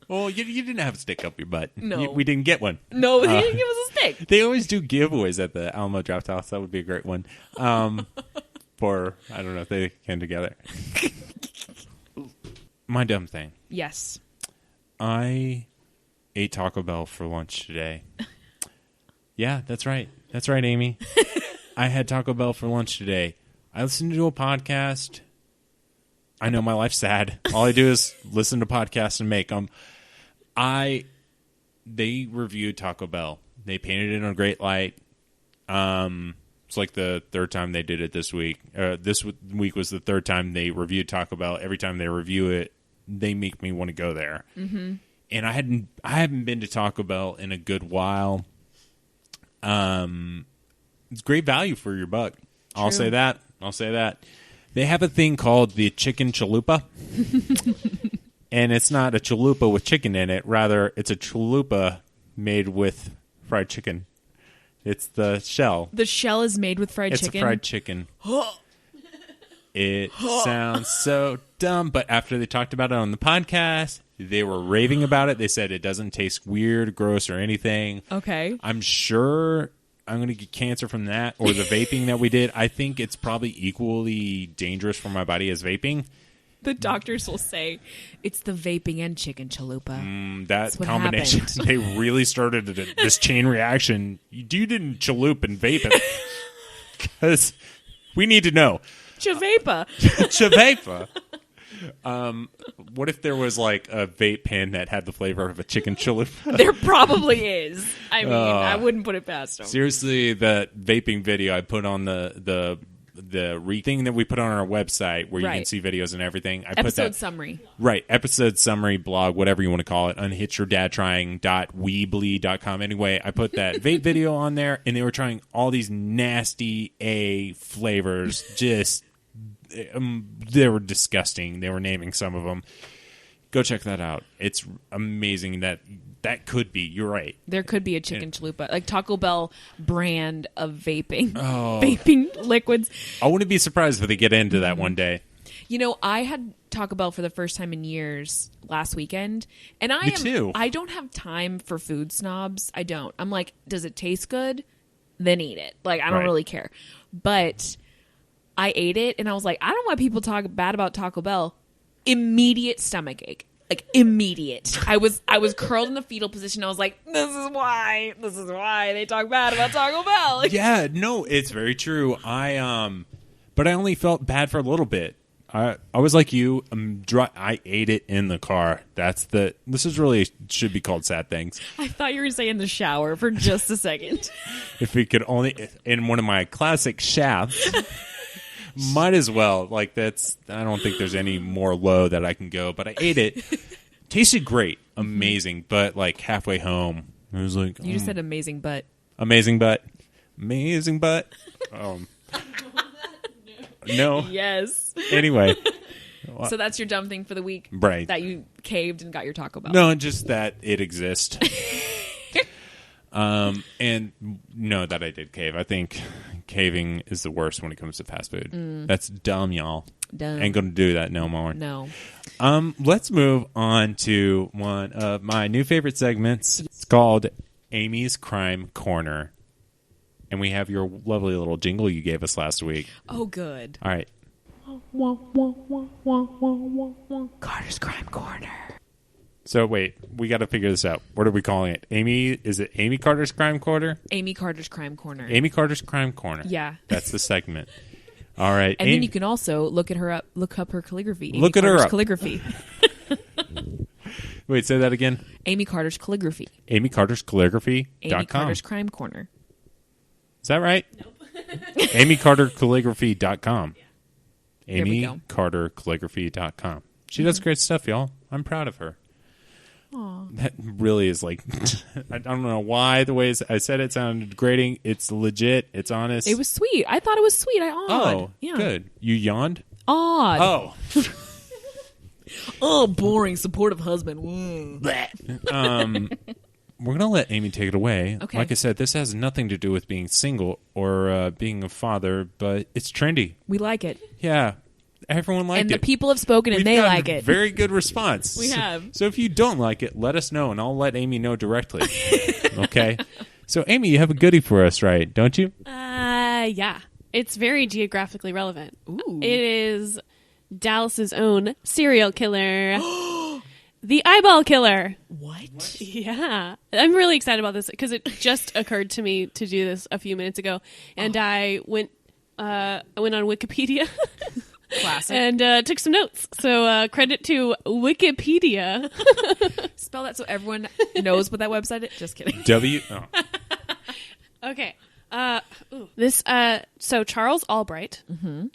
Well, you didn't have a stick up your butt. No. We didn't get one. No, they didn't give us a stick. They always do giveaways at the Alamo Drafthouse. That would be a great one. For, I don't know if they came together. My dumb thing. Yes. I ate Taco Bell for lunch today. Yeah, that's right. That's right, Amy. I had Taco Bell for lunch today. I listened to a podcast. I know my life's sad. All I do is listen to podcasts and make them. They reviewed Taco Bell. They painted it in a great light. It's like the third time they did it this week. This week was the third time they reviewed Taco Bell. Every time they review it, they make me want to go there. Mm-hmm. And I haven't been to Taco Bell in a good while. It's great value for your buck. True. I'll say that. They have a thing called the chicken chalupa. And it's not a chalupa with chicken in it. Rather, it's a chalupa made with fried chicken. It's the shell. The shell is made with fried It's chicken. a fried chicken. It sounds so dumb, but after they talked about it on the podcast, they were raving about it. They said it doesn't taste weird, gross, or anything. Okay. I'm sure I'm going to get cancer from that or the vaping that we did. I think it's probably equally dangerous for my body as vaping. The doctors will say it's the vaping and chicken chalupa. That what combination, happened. they really started this chain reaction. You didn't chalup and vape it. Because we need to know. Chavapa. Chavapa. What if there was like a vape pen that had the flavor of a chicken chalupa? There probably is. I mean, I wouldn't put it past them. Seriously, that vaping video I put on the thing that we put on our website where you can see videos and everything. I put Episode that summary. Right, episode summary, blog, whatever you want to call it, unhitcheyourdadtrying.weebly.com. Anyway, I put that vape video on there, and they were trying all these nasty A flavors. Just, they were disgusting. They were naming some of them. Go check that out. It's amazing that could be. You're right. There could be a chicken chalupa, like Taco Bell brand of vaping, vaping liquids. I wouldn't be surprised if they get into that one day. You know, I had Taco Bell for the first time in years last weekend, and Me too. I don't have time for food snobs. I don't. I'm like, does it taste good? Then eat it. Like, I don't Right. really care. But I ate it, and I was like, I don't want people to talk bad about Taco Bell. Immediate stomach ache. Like, immediate. I was curled in the fetal position. I was like, this is why they talk bad about Taco Bell. Like, Yeah, no, it's very true. But I only felt bad for a little bit. I was like you. I ate it in the car. This is really should be called sad things. I thought you were saying the shower for just a second. If we could only in one of my classic shafts. Might as well. Like I don't think there's any more low that I can go. But I ate it. Tasted great, amazing. But like halfway home, I was like, You just said amazing butt. amazing butt. No. Yes. Anyway. So that's your dumb thing for the week? Right. That you caved and got your Taco Bell. No, just that it exists. And no, that I did cave. I think caving is the worst when it comes to fast food. That's dumb, y'all. Dumb. Ain't gonna do that no more. No. Let's move on to one of my new favorite segments. It's called Amy's Crime Corner. And we have your lovely little jingle you gave us last week. Oh, good. All right. Carter's Crime Corner. So wait, we got to figure this out. What are we calling it? Is it Amy Carter's Crime Corner? Amy Carter's Crime Corner. Amy Carter's Crime Corner. Yeah. That's the segment. All right. And then you can also look up her calligraphy. Amy Look at her Carter's up. calligraphy. Wait, say that again. Amy Carter's calligraphy. AmyCarter'sCalligraphy.com. Amy Carter's Crime Corner. Is that right? Nope. AmyCarterCalligraphy.com. There we go. AmyCarterCalligraphy.com. She does great stuff, y'all. I'm proud of her. Aww. That really is like, I don't know why the way I said it sounded grating. It's legit. It's honest. It was sweet. I thought it was sweet. Oh, yeah. good. You yawned? Odd. Oh. Oh, boring, supportive husband. We're going to let Amy take it away. Okay. Like I said, this has nothing to do with being single or being a father, but it's trendy. We like it. Yeah. Everyone liked And it. the people have spoken and We've they gotten like it. Very good response. We have. So if you don't like it, let us know, and I'll let Amy know directly. Okay? So, Amy, you have a goodie for us, right? Don't you? Yeah. It's very geographically relevant. Ooh. It is Dallas's own serial killer, the Eyeball Killer. What? Yeah. I'm really excited about this because it just occurred to me to do this a few minutes ago, and I went on Wikipedia. Classic. And took some notes. So credit to Wikipedia. Spell that so everyone knows what that website is. Just kidding. Okay. So Charles Albright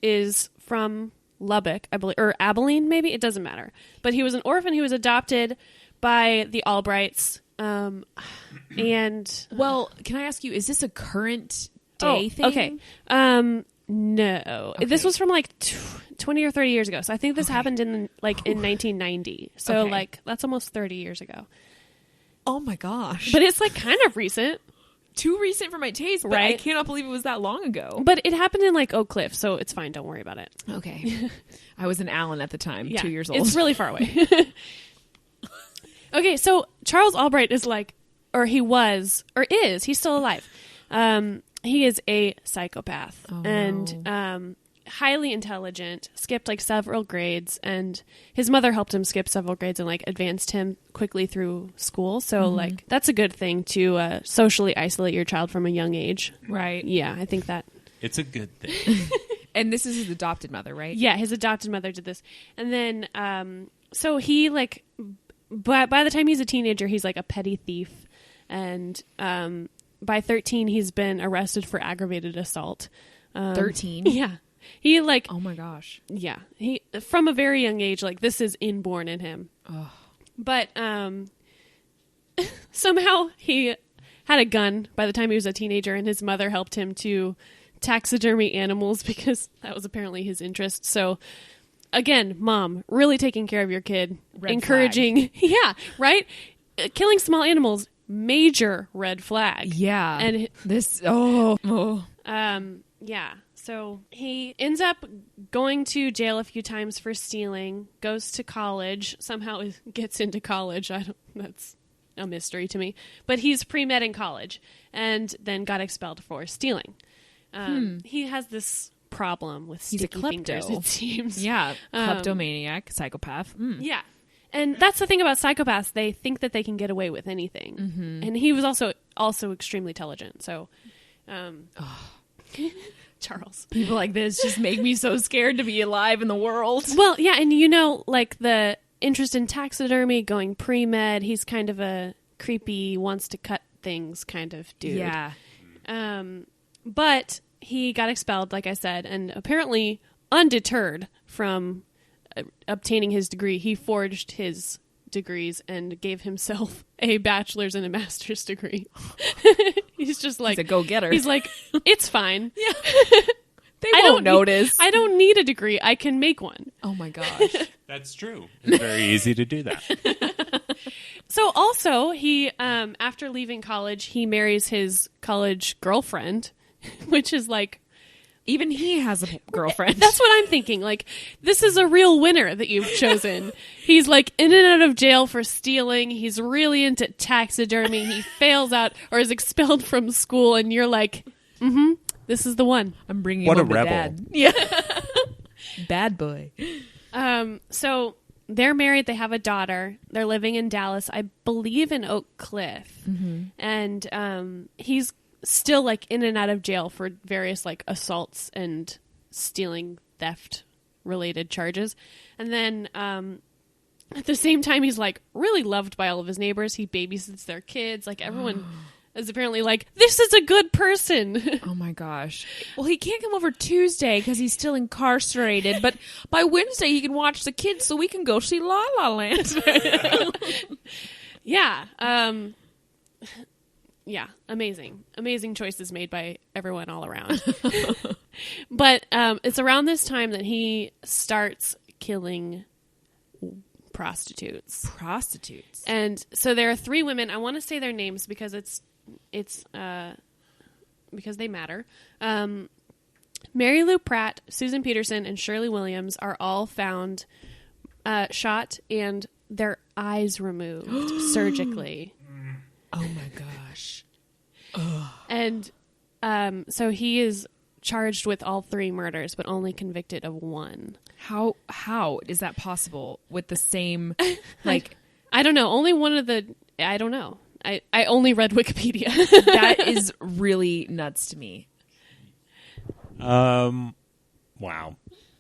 is from Lubbock, I believe, or Abilene, maybe. It doesn't matter. But he was an orphan. He was adopted by the Albrights. And Well, can I ask you, is this a current day thing? Okay. No. Okay. This was from like 20 or 30 years ago. So I think this happened in 1990. So Okay. that's almost 30 years ago. Oh my gosh. But it's like kind of recent. too recent for my taste, but I Right? cannot believe it was that long ago. But it happened in like Oak Cliff, so it's fine. Don't worry about it. Okay. I was in Allen at the time, Yeah, 2 years old. It's really far away. Okay, so Charles Albright is like, or he was, or is, he's still alive. He is a psychopath and highly intelligent, skipped like several grades, and his mother helped him skip several grades and like advanced him quickly through school. So like that's a good thing to socially isolate your child from a young age. Right. Yeah, I think that. It's a good thing. And this is his adopted mother, right? Yeah, his adopted mother did this. And then, so he like, by the time he's a teenager, he's like a petty thief. And by 13, he's been arrested for aggravated assault. 13? Yeah. He like, Oh my gosh. yeah, he, from a very young age, like this is inborn in him. Oh. But somehow he had a gun by the time he was a teenager, and his mother helped him to taxidermy animals because that was apparently his interest. So again, mom, really taking care of your kid, Red encouraging, yeah, right? Killing small animals, major red flag. Yeah. And this, yeah. So he ends up going to jail a few times for stealing, goes to college, somehow gets into college. That's a mystery to me. But he's pre-med in college and then got expelled for stealing. He has this problem with He's a sticky fingers, klepto. it seems. yeah. Kleptomaniac, psychopath. Yeah. And that's the thing about psychopaths. They think that they can get away with anything. Mm-hmm. And he was also extremely intelligent. So, Charles. People like this just make me so scared to be alive in the world. Well, yeah, and you know, like the interest in taxidermy, going pre-med, he's kind of a creepy, wants to cut things kind of dude. Yeah. But he got expelled, like I said, and apparently undeterred from obtaining his degree, he forged his degrees and gave himself a bachelor's and a master's degree. He's just like, He's a go-getter. He's like, it's fine. Yeah. They won't notice. I don't need a degree. I can make one. Oh my gosh. That's true. It's very easy to do that. So also, he, after leaving college, he marries his college girlfriend, which is like, Even he has a girlfriend. that's what I'm thinking. Like, this is a real winner that you've chosen. He's like in and out of jail for stealing. He's really into taxidermy. He fails out or is expelled from school. And you're like, this is the one. I'm bringing What him a home to rebel. Dad. Yeah. Bad boy. So they're married. They have a daughter. They're living in Dallas, I believe in Oak Cliff. And he's still like in and out of jail for various like assaults and stealing, theft related charges. And then at the same time, he's like really loved by all of his neighbors. He babysits their kids. Like everyone is apparently like, this is a good person. Oh my gosh. Well, he can't come over Tuesday because he's still incarcerated, but by Wednesday he can watch the kids so we can go see La La Land. Yeah. Yeah. Amazing choices made by everyone all around. But it's around this time that he starts killing prostitutes. Prostitutes. And so there are 3 women. I want to say their names because it's because they matter. Mary Lou Pratt, Susan Peterson, and Shirley Williams are all found shot and their eyes removed surgically. Oh my gosh. And so he is charged with all 3 murders, but only convicted of 1. How is that possible with the same, like... I don't know. Only one of the... I don't know. I only read Wikipedia. That is really nuts to me. Wow.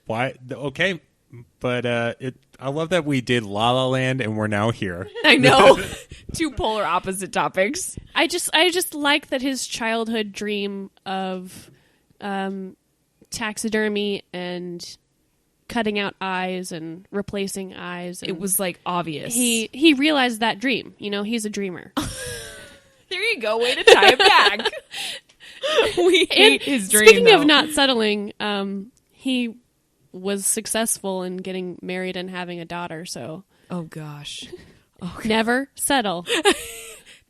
Why? Okay. But I love that we did La La Land and we're now here. I know. 2 polar opposite topics. I just like that his childhood dream of taxidermy and cutting out eyes and replacing eyes. And It was like obvious. he realized that dream. You know, he's a dreamer. There you go. Way to tie it back. We hate his dream. Speaking of though. not settling, he was successful in getting married and having a daughter. So Oh gosh. never settle.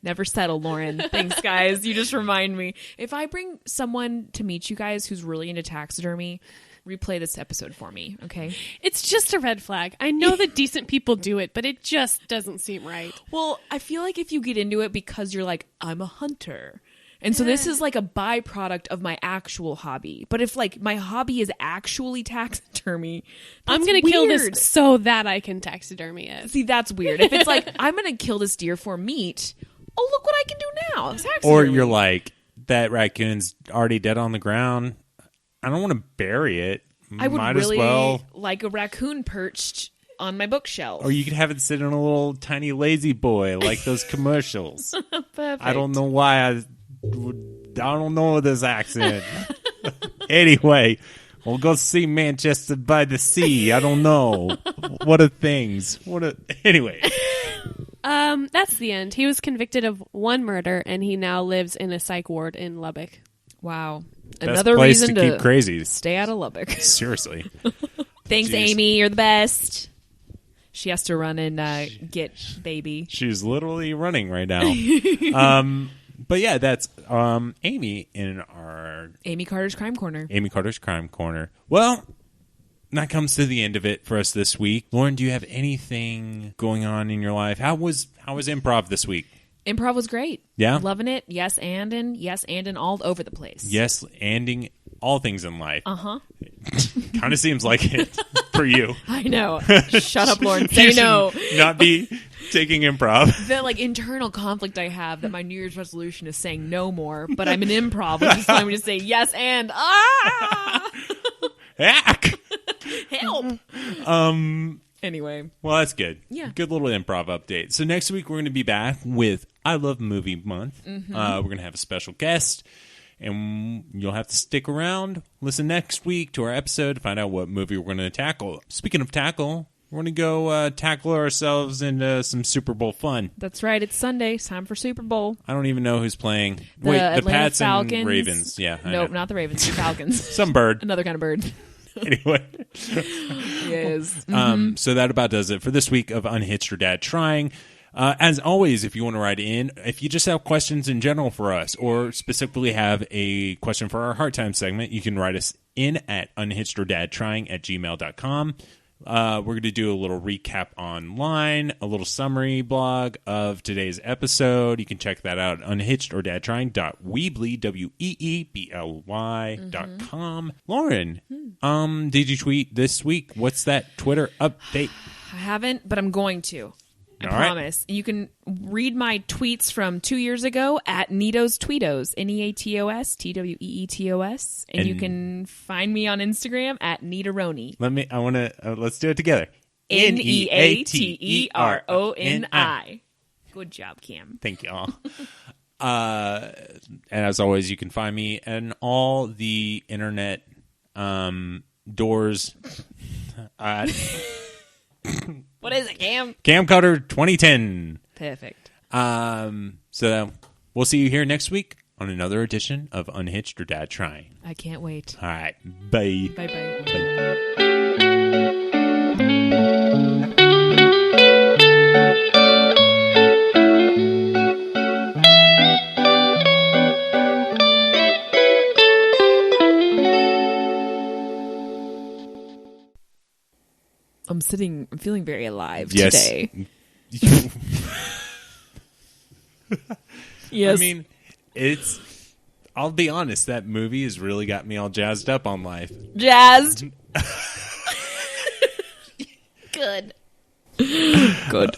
Never settle, Lauren. Thanks, guys. You just remind me. If I bring someone to meet you guys who's really into taxidermy, replay this episode for me, okay? It's just a red flag. I know that decent people do it, but it just doesn't seem right. Well, I feel like if you get into it because you're like, I'm a hunter. And so this is like a byproduct of my actual hobby. But if like my hobby is actually taxidermy, I'm going to kill this so that I can taxidermy it. See, that's weird. If it's like, I'm going to kill this deer for meat, oh, look what I can do now. Taxidermy. Or you're like, that raccoon's already dead on the ground. I don't want to bury it. I would Might really as well. like a raccoon perched on my bookshelf. Or you could have it sit in a little tiny lazy boy like those commercials. Perfect. I don't know why I don't know this accent. Anyway, we'll go see Manchester by the Sea. I don't know. What are things? Anyway. That's the end. He was convicted of one murder, and he now lives in a psych ward in Lubbock. Wow. Best Another place reason to keep crazy. Stay out of Lubbock. Seriously. Thanks, Jeez. Amy. You're the best. She has to run and get baby. She's literally running right now. But yeah, that's Amy in our Amy Carter's Crime Corner. Amy Carter's Crime Corner. Well, that comes to the end of it for us this week. Lauren, do you have anything going on in your life? How was improv this week? Improv was great. Yeah? Loving it. Yes, and all over the place. Yes, anding all things in life. Uh-huh. Kind of seems like it for you. I know. Shut up, Lauren. Say You should no. not be taking improv. The like internal conflict I have that my New Year's resolution is saying no more, but I'm an improv, which is telling me to say yes and Heck! help. Anyway. Well, that's good. Yeah. Good little improv update. So next week we're going to be back with I Love Movie Month. Mm-hmm. We're going to have a special guest, and you'll have to stick around. Listen next week to our episode to find out what movie we're going to tackle. Speaking of tackle, we're going to go tackle ourselves into some Super Bowl fun. That's right. It's Sunday. It's time for Super Bowl. I don't even know who's playing. The Wait, Atlanta the Pats Falcons. and Ravens. Yeah. I Nope, know. not the Ravens. The Falcons. Some bird. Another kind of bird. Anyway. Yes. So that about does it for this week of Unhitched or Dad Trying. As always, if you want to write in, if you just have questions in general for us or specifically have a question for our Hard Time segment, you can write us in at unhitchedordadtrying@gmail.com. We're going to do a little recap online, a little summary blog of today's episode. You can check that out at unhitchedordadtrying.weebly.com. Lauren, did you tweet this week? What's that Twitter update? I haven't, but I'm going to. I promise. You can read my tweets from 2 years ago at Neatos Tweetos, Neatos, TWEETOS, and you can find me on Instagram at Neataroni. Let's do it together. Neateroni. Good job, Cam. Thank you all. And as always, you can find me in all the internet doors. What is it, Cam? Camcoder 2010. Perfect. So we'll see you here next week on another edition of Unhitched or Dad Trying. I can't wait. All right. Bye. Bye-bye. Bye. I'm feeling very alive Yes. today. Yes. I mean, I'll be honest, that movie has really got me all jazzed up on life. Jazzed. Good. Good.